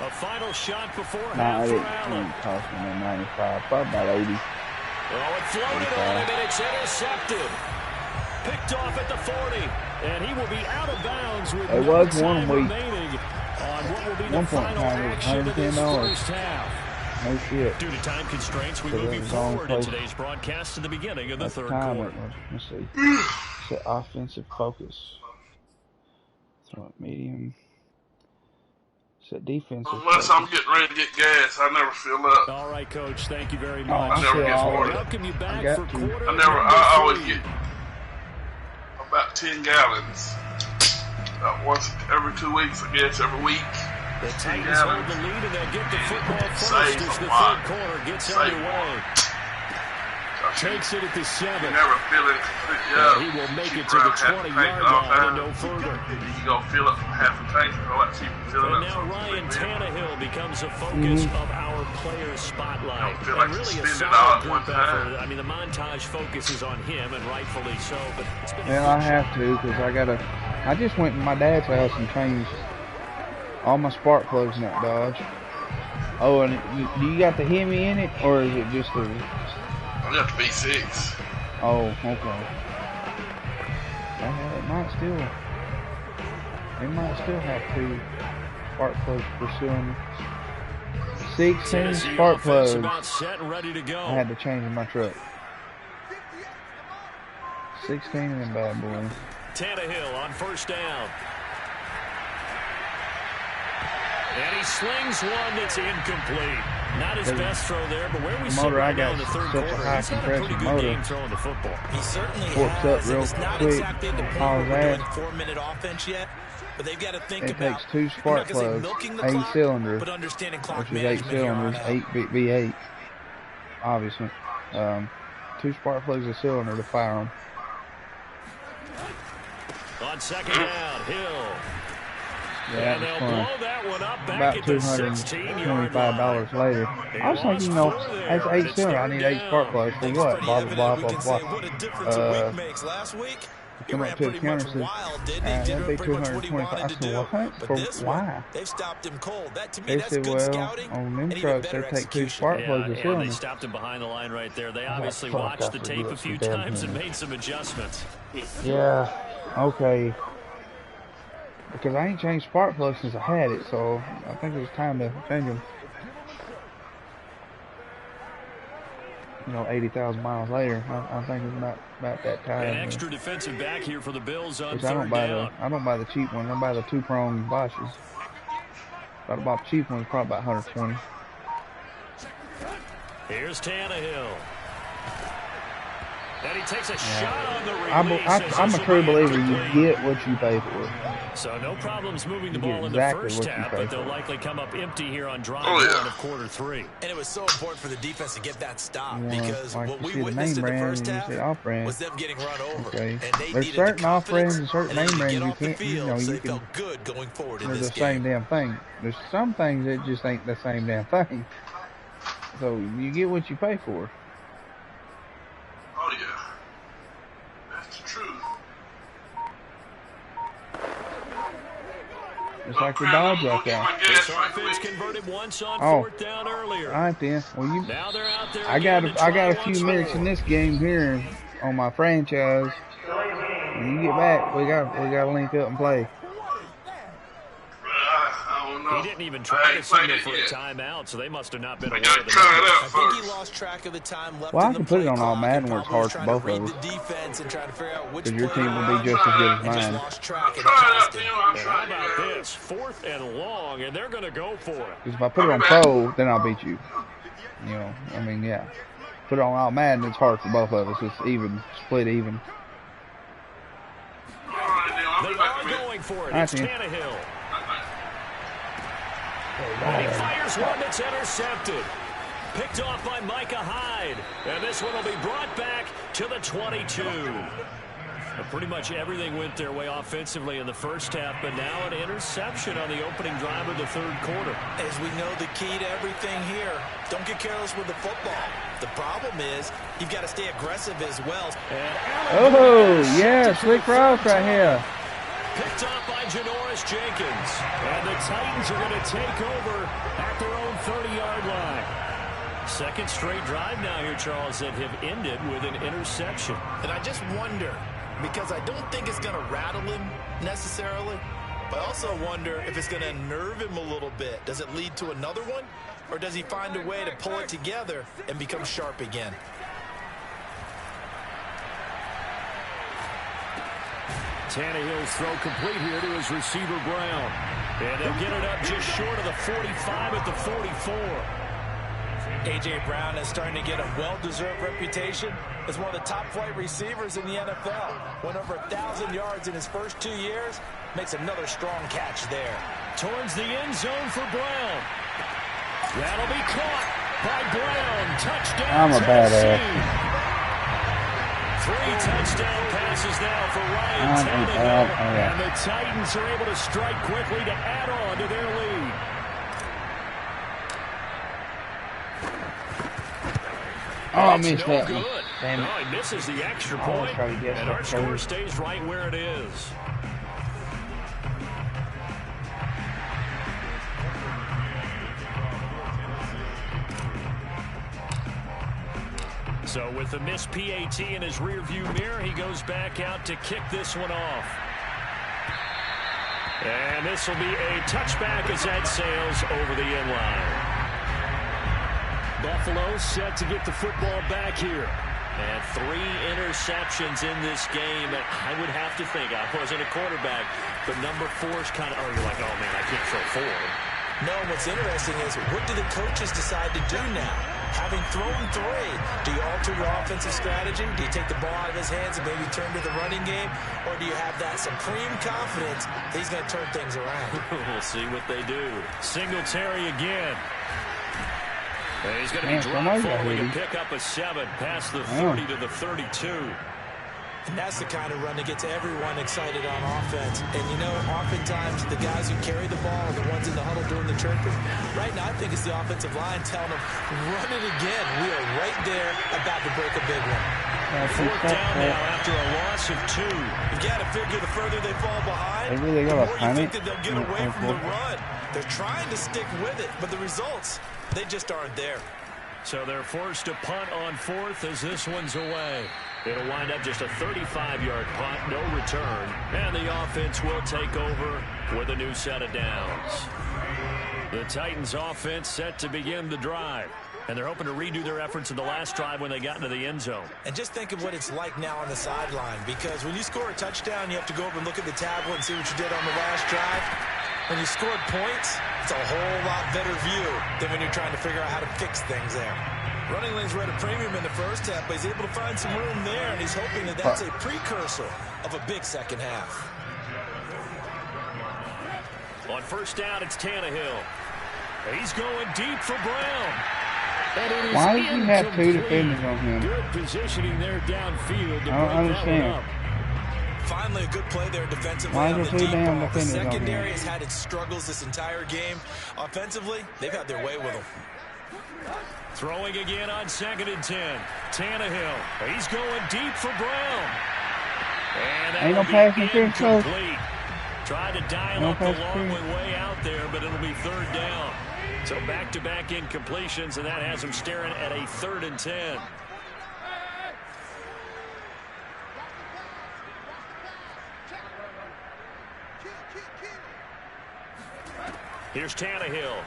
A: A final shot before
D: Nah,
A: half
D: it
A: for
D: didn't
A: Allen.
D: cost me no 95, probably about 80.
A: Oh, it floated on him, and it's intercepted. Picked off at the 40, and he will be out of bounds with
D: It
A: no
D: was one
A: time
D: week.
A: remaining on what will be the
D: 1.9
A: final
D: was
A: action of this
D: $110.
A: first half.
D: No shit.
A: Due to time constraints, we
D: So
A: move
D: that
A: you
D: was the only
A: forward in
D: place.
A: today's broadcast to the beginning of the
D: That's the
A: third
D: time
A: quarter.
D: it was. Let's see. Set offensive focus. Throw it medium. Set defensive
E: Unless
D: focus.
E: I'm getting ready to get gas, I never fill up.
A: All right, Coach. Thank you very
D: Oh,
A: much.
E: I never
D: feel
E: get
D: all
E: more.
D: right.
A: Welcome you back
D: got
A: for
D: to.
A: quarter
E: I
A: number
E: always
A: 3.
E: get about 10 gallons. About once every 2 weeks, I guess, every week.
A: The
E: 10
A: Titans hold
E: gallons.
A: the lead, and they'll get the football first
E: Saves
A: as the
E: a lot.
A: third quarter gets
E: Saves a
A: underway. Takes it at the
E: You
A: 7.
E: never fill it completely
A: Yeah,
E: up.
A: he will make
E: Keep
A: it to the
E: around half a tank
A: 20-yard
E: all
A: line and
E: time.
A: no further.
E: You go fill up half a tank and let you fill it
A: And
E: up.
A: now
E: so
A: Ryan
E: it's big.
A: Tannehill becomes a focus of our player spotlight.
E: Don't feel like
A: And really a
E: spend it all
A: solid
E: at one
A: group
E: time.
A: effort. I mean, the montage focuses on him, and rightfully so. But it's been
D: Well, I have to, because I just went to my dad's house and changed all my spark plugs in that Dodge. Oh, and do you got the Hemi in it, or is it just a...
E: I got the V6.
D: Oh, okay. It might still have 2 spark plugs per cylinder. 16
A: Tennessee
D: spark
A: offense
D: plugs
A: about set and ready to go.
D: I had to change in my truck. 16 of them bad boys.
A: Tannehill on first down. And he slings one that's incomplete. Not his best throw there, but where we sit
D: right
A: now in the third quarter, he's had a pretty good game throwing the football.
B: He certainly
D: has.
B: Up
D: real
B: it's not
D: quick.
B: Exactly the point where we're doing 4-minute offense yet, but they've got to think
D: it
B: about.
D: Takes 2 spark plugs, 8 cylinders,
B: but understanding clock
D: which is 8 cylinders, 8 V8, obviously. 2 spark plugs a cylinder to fire them.
A: On second down, Hill.
D: Yeah,
A: and they'll blow that one up back
D: about $225 later. I was thinking, you know, that's 8 cylinders. I need 8 spark plugs for what? Blah, blah, blah, blah, blah. Come up to the counter and that'd be $225. I said, what? For why?
B: They've stopped him cold. That to me,
D: they
B: that's
D: said,
B: good
D: well,
B: scouting.
D: on them trucks, they take 2 spark plugs a cylinder.
A: They stopped him behind the line right there. They obviously watched the tape a few times and made some adjustments.
D: Yeah, okay. Because I ain't changed spark plugs since I had it, so I think it's time to change them. You know, 80,000 miles later, I think it's about that time.
A: An extra defensive back here for the Bills on third
D: down. I don't buy the cheap one. I buy the 2-prong Bosches. If I bought the cheap one, it's probably about 120.
A: Here's Tannehill. And he takes a shot on the release.
D: I'm a true believer. You get what you pay for.
A: So no problems moving the ball in the first half, but they'll likely come up empty here on drive 1 of quarter 3.
B: And it was so important for the defense to get that stop because
D: like
B: what we witnessed in the first half was them getting run over.
D: Okay.
B: And they
D: There's certain off brands and certain name brands you can't.
B: You
D: know,
B: so
D: you can.
B: Good going forward in
D: They're
B: this
D: the same damn thing. There's some things that just ain't the same damn thing. So you get what you pay for.
E: Oh yeah. That's the truth.
D: Just like the Dodge out there.
A: This offense converted once on fourth down earlier.
D: All right then. Well,
A: now they're out there.
D: I got a few minutes in this game here on my franchise. When you get back, we got to link up and play.
A: He didn't even try to signal for a timeout, so they must have not been aware of the numbers.
B: I think he lost track of the time left.
D: Well, I can put it on all Madden where it's hard for both of us. Because your team will be just as good as mine.
A: How about this? 4th and long, and they're going to go for it.
D: Because if I put it on Pro, then I'll beat you. You know, I mean, yeah. Put it on all Madden, it's hard for both of us. It's even, split even.
A: They are going for it. It's Tannehill. And he fires one that's intercepted. Picked off by Micah Hyde. And this one will be brought back to the 22. Pretty much everything went their way offensively in the first half, but now an interception on the opening drive of the third quarter.
B: As we know, the key to everything here, don't get careless with the football. The problem is you've got to stay aggressive as well.
D: Oh, yeah, slick route right here.
A: Picked off by Janoris Jenkins. And the Titans are going to take over at their own 30-yard line. Second straight drive now here, Charles, that have ended with an interception.
B: And I just wonder, because I don't think it's going to rattle him necessarily, but I also wonder if it's going to unnerve him a little bit. Does it lead to another one? Or does he find a way to pull it together and become sharp again?
A: Tannehill's throw complete here to his receiver, Brown. And they'll get it up just short of the 45 at the 44.
B: A.J. Brown is starting to get a well-deserved reputation as one of the top-flight receivers in the NFL. Went over 1,000 yards in his first 2 years. Makes another strong catch there.
A: Towards the end zone for Brown. That'll be caught by Brown. Touchdown.
D: I'm a badass.
A: 3 touchdown passes now for Ryan Tannehill. And the Titans are able to strike quickly to add on to their lead.
D: Oh, I missed that one.
A: Damn it. No, he misses the extra point, and our score stays right where it is. So with the missed PAT in his rearview mirror, he goes back out to kick this one off. And this will be a touchback as that sails over the end line. Buffalo set to get the football back here. And 3 interceptions in this game. I would have to think, I wasn't a quarterback, but number 4 is kind of, oh, you're like, oh man, I can't throw 4.
B: No, what's interesting is what do the coaches decide to do now? Having thrown 3, do you alter your offensive strategy? Do you take the ball out of his hands and maybe turn to the running game? Or do you have that supreme confidence that he's going to turn things around?
A: We'll see what they do. Singletary again. And he's going to be dropped following a pick up a 7 past the 30 to the 32.
B: And that's the kind of run that gets everyone excited on offense. And, you know, oftentimes the guys who carry the ball are the ones in the huddle doing the chirping. Right now, I think it's the offensive line telling them, run it again. We are right there about to break a big one.
A: 4th down now after a loss of 2.
B: You've got to figure the further they fall behind, the more you think that they'll get away from the run. They're trying to stick with it, but the results, they just aren't there.
A: So they're forced to punt on 4th as this one's away. It'll wind up just a 35-yard punt, no return. And the offense will take over with a new set of downs. The Titans offense set to begin the drive. And they're hoping to redo their efforts in the last drive when they got into the end zone.
B: And just think of what it's like now on the sideline. Because when you score a touchdown, you have to go over and look at the tablet and see what you did on the last drive. When you scored points, it's a whole lot better view than when you're trying to figure out how to fix things there. Running lanes were at a premium in the first half, but he's able to find some room there, and he's hoping that that's a precursor of a big second half.
A: On 1st down, it's Tannehill. He's going deep for Brown.
D: Why does he have 2 defenders on him?
A: Good positioning there downfield to
D: I don't understand.
B: Finally, a good play there defensively
D: on
B: the deep ball. The secondary
D: on
B: has had its struggles this entire game. Offensively, they've had their way with him.
A: Throwing again on 2nd and 10. Tannehill. He's going deep for Brown. And that will be incomplete. Tried to dial up the long way out there, but it'll be 3rd down. So back-to-back incompletions, and that has him staring at a 3rd and 10. Here's Tannehill.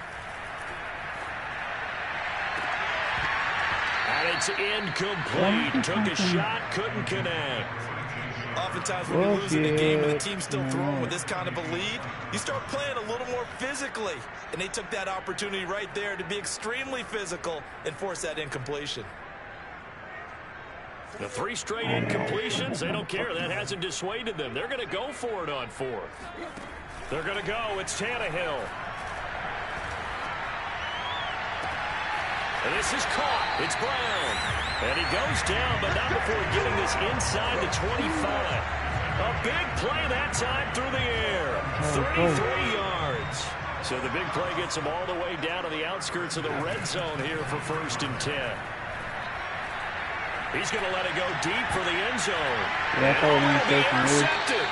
A: And it's incomplete. Took a shot, couldn't connect.
B: Oftentimes when you're losing a game and the team's still throwing with this kind of a lead, you start playing a little more physically. And they took that opportunity right there to be extremely physical and force that incompletion.
A: The 3 straight incompletions, they don't care. That hasn't dissuaded them. They're going to go for it on 4th. They're going to go. It's Tannehill. And this is caught. It's Brown. And he goes down, but not before getting this inside the 25. A big play that time through the air. 33 yards. So the big play gets him all the way down to the outskirts of the red zone here for 1st and 10. He's going to let it go deep for the end zone. Intercepted.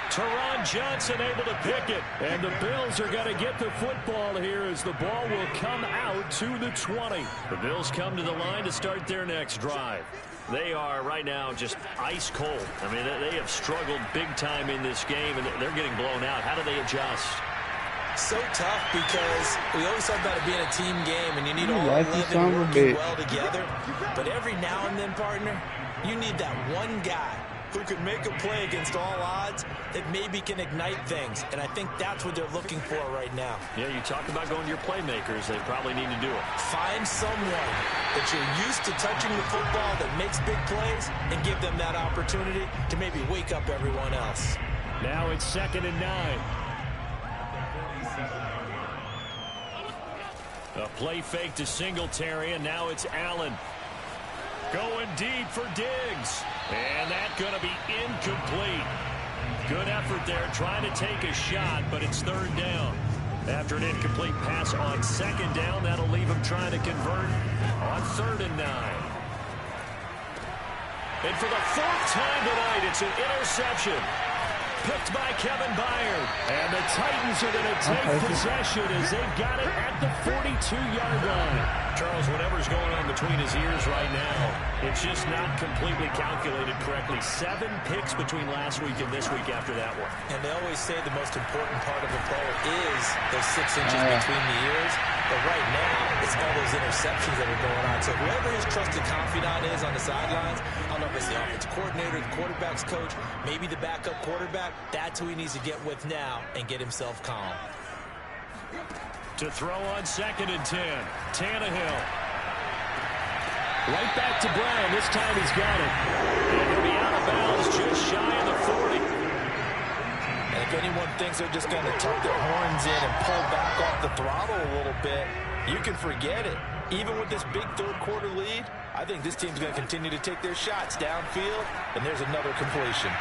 A: Teron Johnson able to pick it. And the Bills are going to get the football here as the ball will come out to the 20. The Bills come to the line to start their next drive. They are right now just ice cold. I mean, they have struggled big time in this game, and they're getting blown out. How do they adjust?
B: So tough because we always talk about it being a team game, and you need all 11 working well together. But every now and then, partner, you need that one guy who can make a play against all odds that maybe can ignite things. And I think that's what they're looking for right now.
A: Yeah, you talk about going to your playmakers. They probably need to do it.
B: Find someone that you're used to touching the football that makes big plays and give them that opportunity to maybe wake up everyone else.
A: Now it's 2nd and 9. A play fake to Singletary, and now it's Allen. Going deep for Diggs. And that's going to be incomplete. Good effort there, trying to take a shot, but it's 3rd down. After an incomplete pass on 2nd down, that'll leave him trying to convert on 3rd and 9. And for the 4th time tonight, it's an interception. Picked by Kevin Byard. And the Titans are going to take possession as they got it at the 42-yard line. Charles, whatever's going on between his ears right now, it's just not completely calculated correctly. 7 picks between last week and this week after that one.
B: And they always say the most important part of a player is those 6 inches between the ears. But right now, it's all those interceptions that are going on. So whoever his trusted confidant is on the sidelines, I don't know if it's the offensive coordinator, the quarterback's coach, maybe the backup quarterback, that's who he needs to get with now and get himself calm.
A: To throw on 2nd and 10. Tannehill. Right back to Brown. This time he's got it. And he'll be out of bounds just shy of the 40.
B: And if anyone thinks they're just going to tuck their horns in and pull back off the throttle a little bit, you can forget it. Even with this big third-quarter lead, I think this team's going to continue to take their shots downfield, and there's another completion.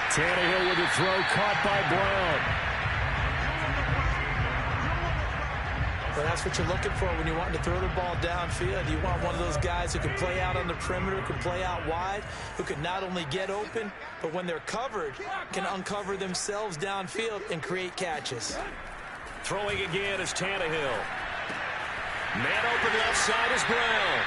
A: Tannehill with a throw caught by Brown.
B: Well, that's what you're looking for when you're wanting to throw the ball downfield. You want one of those guys who can play out on the perimeter, can play out wide, who can not only get open, but when they're covered, can uncover themselves downfield and create catches.
A: Throwing again is Tannehill. Man open left side is Brown.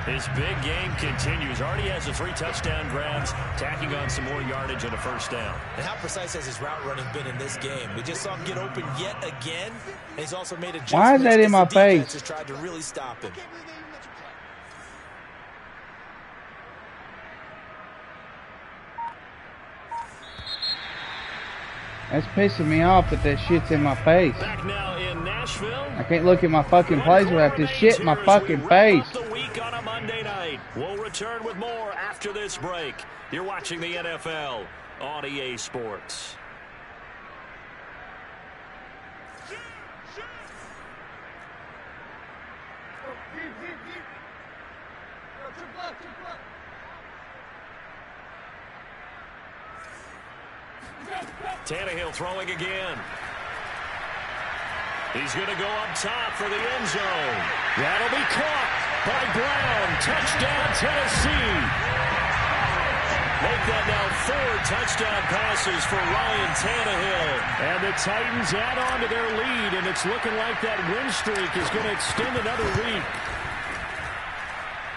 A: His big game continues. Already has the 3 touchdown grabs, tacking on some more yardage and a first down.
B: And how precise has his route running been in this game? We just saw him get open yet again, and he's also made adjustments.
D: Why is that in my face?
B: Defense has tried to really stop him.
D: That's pissing me off that that shit's in my face.
A: Back now in Nashville.
D: I can't look at my fucking plays without this shit in my fucking face.
A: The week on a Monday night. We'll return with more after this break. You're watching the NFL on EA Sports. Tannehill throwing again. He's going to go up top for the end zone. That'll be caught by Brown. Touchdown, Tennessee. Make that now 4 touchdown passes for Ryan Tannehill. And the Titans add on to their lead, and it's looking like that win streak is going to extend another week.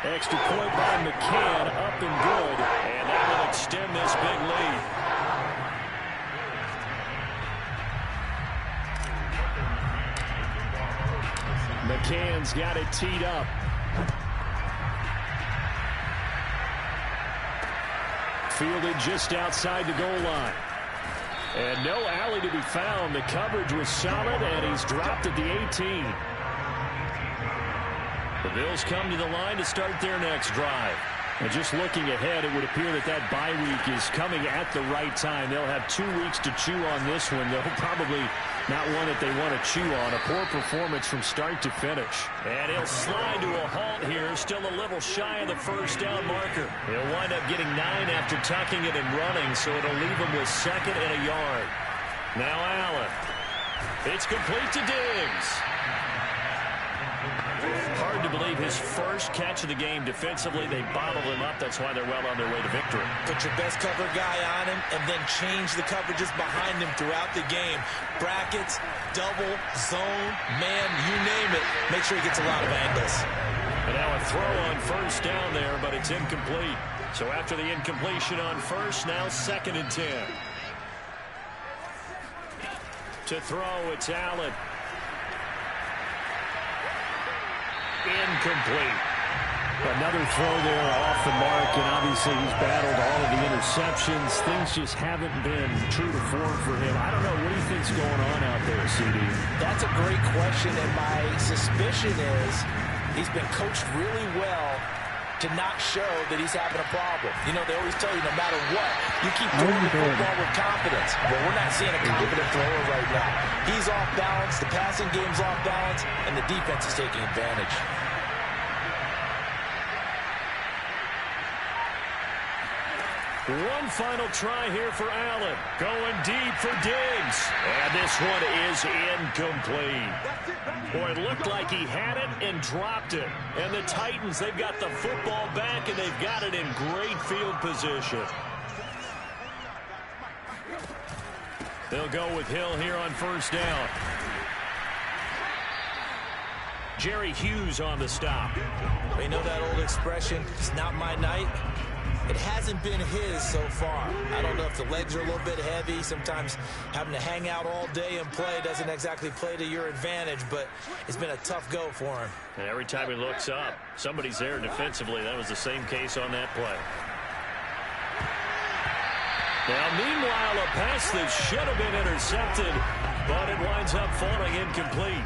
A: Extra point by McCann, up and good. And that will extend this big lead. McCann's got it teed up. Fielded just outside the goal line. And no alley to be found. The coverage was solid, and he's dropped at the 18. The Bills come to the line to start their next drive. And just looking ahead, it would appear that that bye week is coming at the right time. They'll have 2 weeks to chew on this one, though probably not one that they want to chew on. A poor performance from start to finish. And he'll slide to a halt here, still a little shy of the first down marker. He'll wind up getting 9 after tucking it and running, so it'll leave him with 2nd and a yard. Now Allen. It's complete to Diggs. Hard to believe his first catch of the game defensively. They bottled him up. That's why they're well on their way to victory.
B: Put your best cover guy on him and then change the coverages behind him throughout the game. Brackets, double, zone, man, you name it. Make sure he gets a lot of angles.
A: And now a throw on first down there, but it's incomplete. So after the incompletion on first, now 2nd and 10. To throw, it's Allen. Incomplete. Another throw there off the mark, and obviously he's battled all of the interceptions. Things just haven't been true to form for him. I don't know. What do you think's going on out there, CD?
B: That's a great question, and my suspicion is he's been coached really well to not show that he's having a problem. You know, they always tell you no matter what, you keep throwing the football with confidence. Well, we're not seeing a confident thrower right now. He's off balance, the passing game's off balance, and the defense is taking advantage.
A: One final try here for Allen. Going deep for Diggs. And this one is incomplete. Boy, it looked like he had it and dropped it. And the Titans, they've got the football back, and they've got it in great field position. They'll go with Hill here on first down. Jerry Hughes on the stop.
B: You know that old expression, it's not my night? It hasn't been his so far. I don't know if the legs are a little bit heavy. Sometimes having to hang out all day and play doesn't exactly play to your advantage, but it's been a tough go for him.
A: And every time he looks up, somebody's there defensively. That was the same case on that play. Now, meanwhile, a pass that should have been intercepted, but it winds up falling incomplete.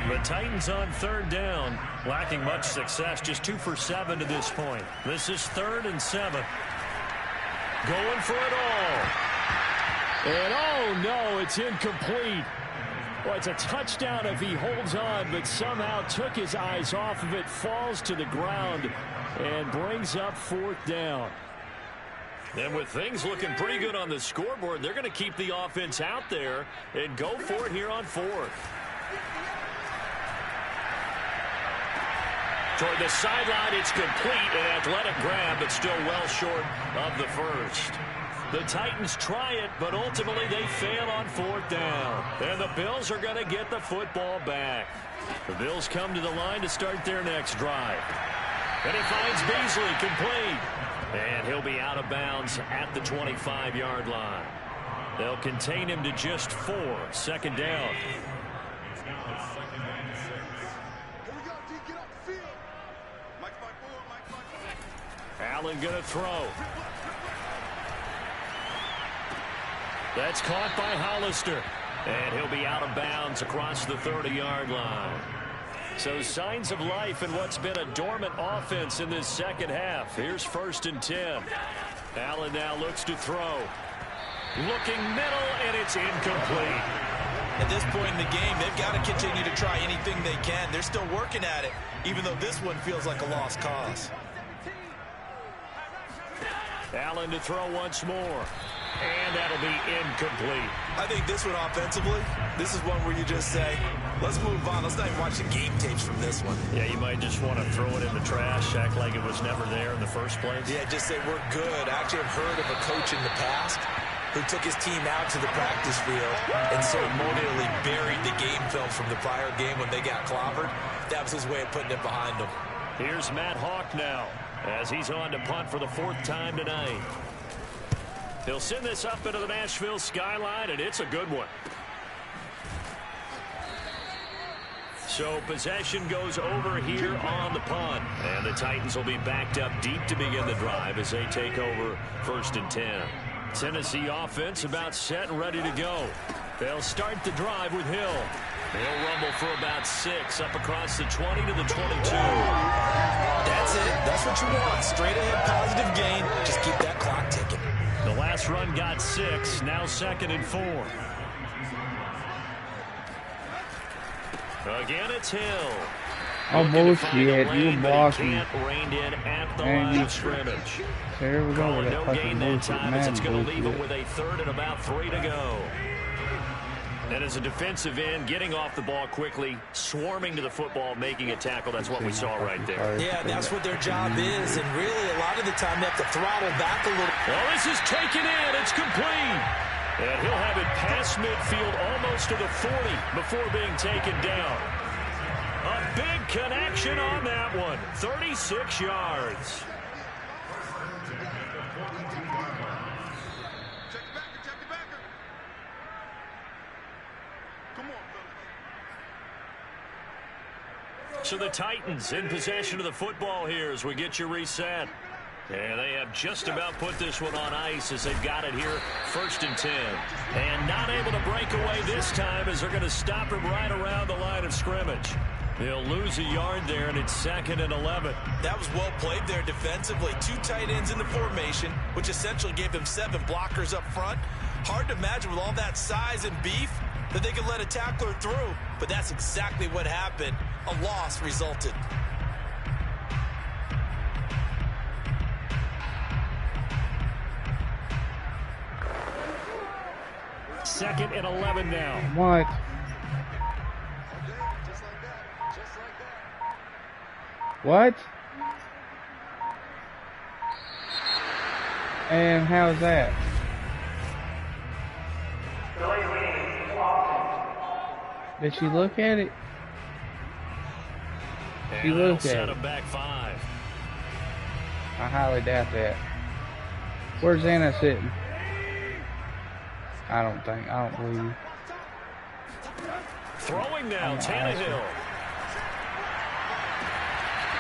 A: The Titans on third down, lacking much success, just 2 for 7 to this point. This is 3rd and 7. Going for it all. And oh no, it's incomplete. Well, it's a touchdown if he holds on, but somehow took his eyes off of it, falls to the ground, and brings up 4th down. And with things looking pretty good on the scoreboard, they're going to keep the offense out there and go for it here on 4th. Toward the sideline, it's complete, an athletic grab, but still well short of the first. The Titans try it, but ultimately they fail on 4th down. And the Bills are going to get the football back. The Bills come to the line to start their next drive. And he finds Beasley complete. And he'll be out of bounds at the 25-yard line. They'll contain him to just 4, 2nd down. Allen going to throw. That's caught by Hollister. And he'll be out of bounds across the 30-yard line. So signs of life in what's been a dormant offense in this second half. Here's 1st and 10. Allen now looks to throw. Looking middle, and it's incomplete.
B: At this point in the game, they've got to continue to try anything they can. They're still working at it, even though this one feels like a lost cause.
A: Allen to throw once more. And that'll be incomplete.
B: I think this one offensively, this is one where you just say, let's move on. Let's not even watch the game tapes from this one.
A: Yeah, you might just want to throw it in the trash, act like it was never there in the first place.
B: Yeah, just say we're good. I actually have heard of a coach in the past who took his team out to the practice field and ceremonially buried the game films from the prior game when they got clobbered. That was his way of putting it behind them.
A: Here's Matt Hawk now as he's on to punt for the 4th time tonight. He'll send this up into the Nashville skyline, and it's a good one. So possession goes over here on the punt. And the Titans will be backed up deep to begin the drive as they take over 1st and 10. Tennessee offense about set and ready to go. They'll start the drive with Hill. He'll rumble for about 6 up across the 20 to the 22.
B: That's it. That's what you want. Straight ahead, positive gain. Just keep that clock ticking.
A: The last run got 6. Now 2nd and 4. Again, it's Hill.
D: Oh, bullshit. You're blocking.
A: Reined in at the line of scrimmage.
D: There we go with that
A: No
D: fucking
A: gain that
D: bullshit
A: time as it's going to leave
D: bullshit.
A: him with a 3rd and about 3 to go. And as a defensive end, getting off the ball quickly, swarming to the football, making a tackle. That's what we saw right there.
B: Yeah, that's what their job is. And really, a lot of the time, they have to throttle back a little.
A: Well, this is taken in. It's complete. And he'll have it past midfield almost to the 40 before being taken down. A big connection on that one. 36 yards. So the Titans in possession of the football here as we get you reset. And they have just about put this one on ice as they've got it here, 1st and 10. And not able to break away this time as they're going to stop him right around the line of scrimmage. They'll lose a yard there, and it's 2nd and 11.
B: That was well played there defensively. 2 tight ends in the formation, which essentially gave them 7 blockers up front. Hard to imagine with all that size and beef that they could let a tackler through. But that's exactly what happened. A loss resulted.
A: Second and 11 now.
D: What? What? And how's that? Did she look at it? She looked at it.
A: Back 5.
D: I highly doubt that. Where's Anna sitting? I don't believe you.
A: Throwing now, Tannehill.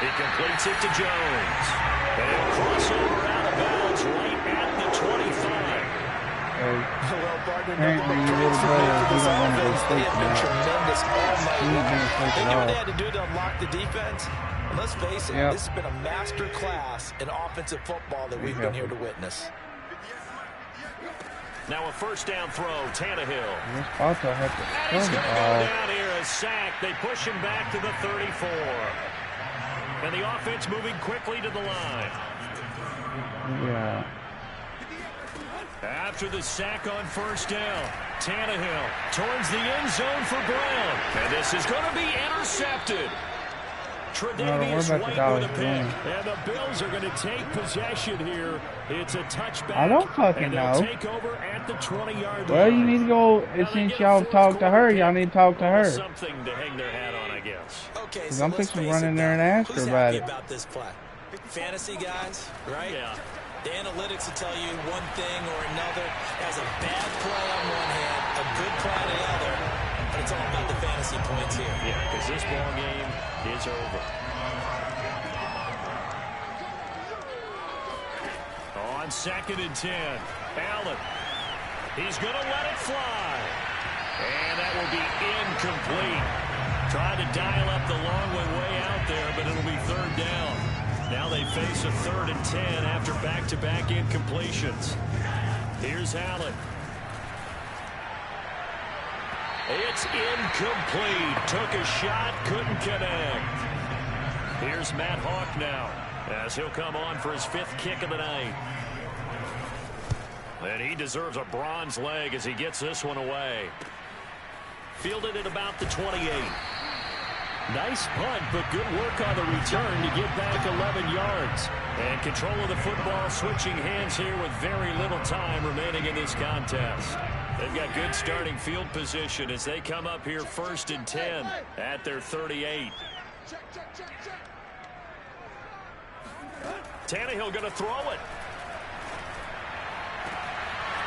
A: He completes it to Jones. And crossover out of bounds right at the 25.
B: partner.
D: Apparently, your little brother, he don't want to go sleep tonight.
B: Tremendous all night
D: he ain't been asleep
B: They
D: at
B: knew
D: all.
B: what they had to do to unlock the defense. And let's face it, this has been a master class in offensive football that we've been here to witness.
A: Now a first down throw, Tannehill.
D: And
A: he's going to go down here, a sack. They push him back to the 34. And the offense moving quickly to the line.
D: Yeah.
A: After the sack on first down, Tannehill towards the end zone for Brown. And this is going to be intercepted. Tre'Davious White with a pick. And the Bills are going to take possession here. It's a touchback.
D: I don't fucking know.
A: Take over at the 20-yard line.
D: Well, you need to go, since y'all talk to her, y'all need to talk to her.
A: Something to hang their hat on, I guess.
B: Okay,
D: so I'm fixing to run in there and ask her about it.
B: About this play? Fantasy guys, right?
A: Yeah.
B: The analytics will tell you one thing or another. Has a bad play on one hand, a good play on the other, but it's all about the fantasy points here.
A: Yeah, because this ball game is over. On 2nd and 10, Allen. He's going to let it fly. And that will be incomplete. Trying to dial up the long way out there, but it'll be 3rd down. Now they face a 3rd and 10 after back-to-back incompletions. Here's Allen. It's incomplete. Took a shot, couldn't connect. Here's Matt Hawk now, as he'll come on for his 5th kick of the night. And he deserves a bronze leg as he gets this one away. Fielded at about the 28. Nice punt, but good work on the return to get back 11 yards. And control of the football switching hands here with very little time remaining in this contest. They've got good starting field position as they come up here 1st and 10 at their 38. Tannehill going to throw it.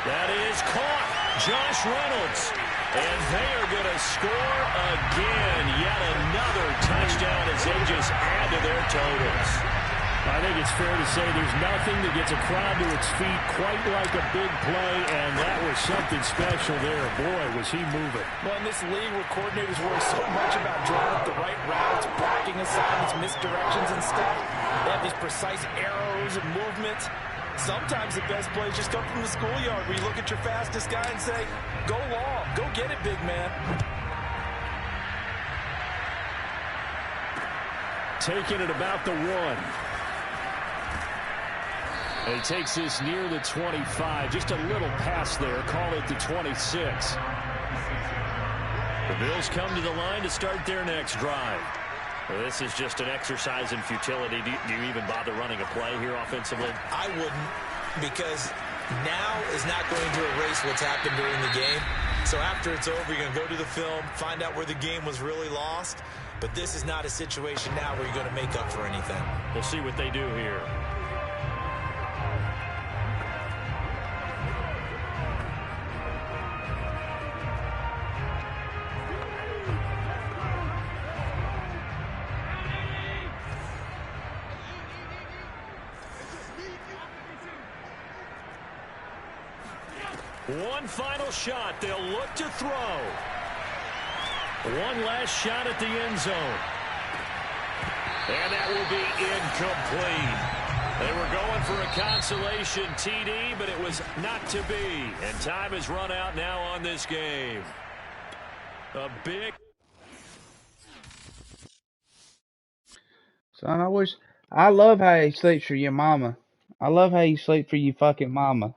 A: That is caught. Josh Reynolds. And they are going to score again. Yet another touchdown as they just add to their totals.
F: I think it's fair to say there's nothing that gets a crowd to its feet quite like a big play, and that was something special there. Boy, was he moving.
B: Well, in this league where coordinators worry so much about drawing up the right routes, blocking assignments, misdirections, and stuff, they have these precise arrows and movements. Sometimes the best plays just come from the schoolyard where you look at your fastest guy and say, go long, go get it, big man.
F: Taking it about the 1. And he takes this near the 25. Just a little pass there. Call it the 26.
A: The Bills come to the line to start their next drive. Well, this is just an exercise in futility. Do you even bother running a play here offensively?
B: I wouldn't, because now is not going to erase what's happened during the game. So after it's over, you're going to go to the film, find out where the game was really lost. But this is not a situation now where you're going to make up for anything.
A: We'll see what they do here. One final shot. They'll look to throw. One last shot at the end zone. And that will be incomplete. They were going for a consolation TD, but it was not to be. And time has run out now on this game. A big...
D: Son, I love how you sleep for your mama. I love how you sleep for your fucking mama.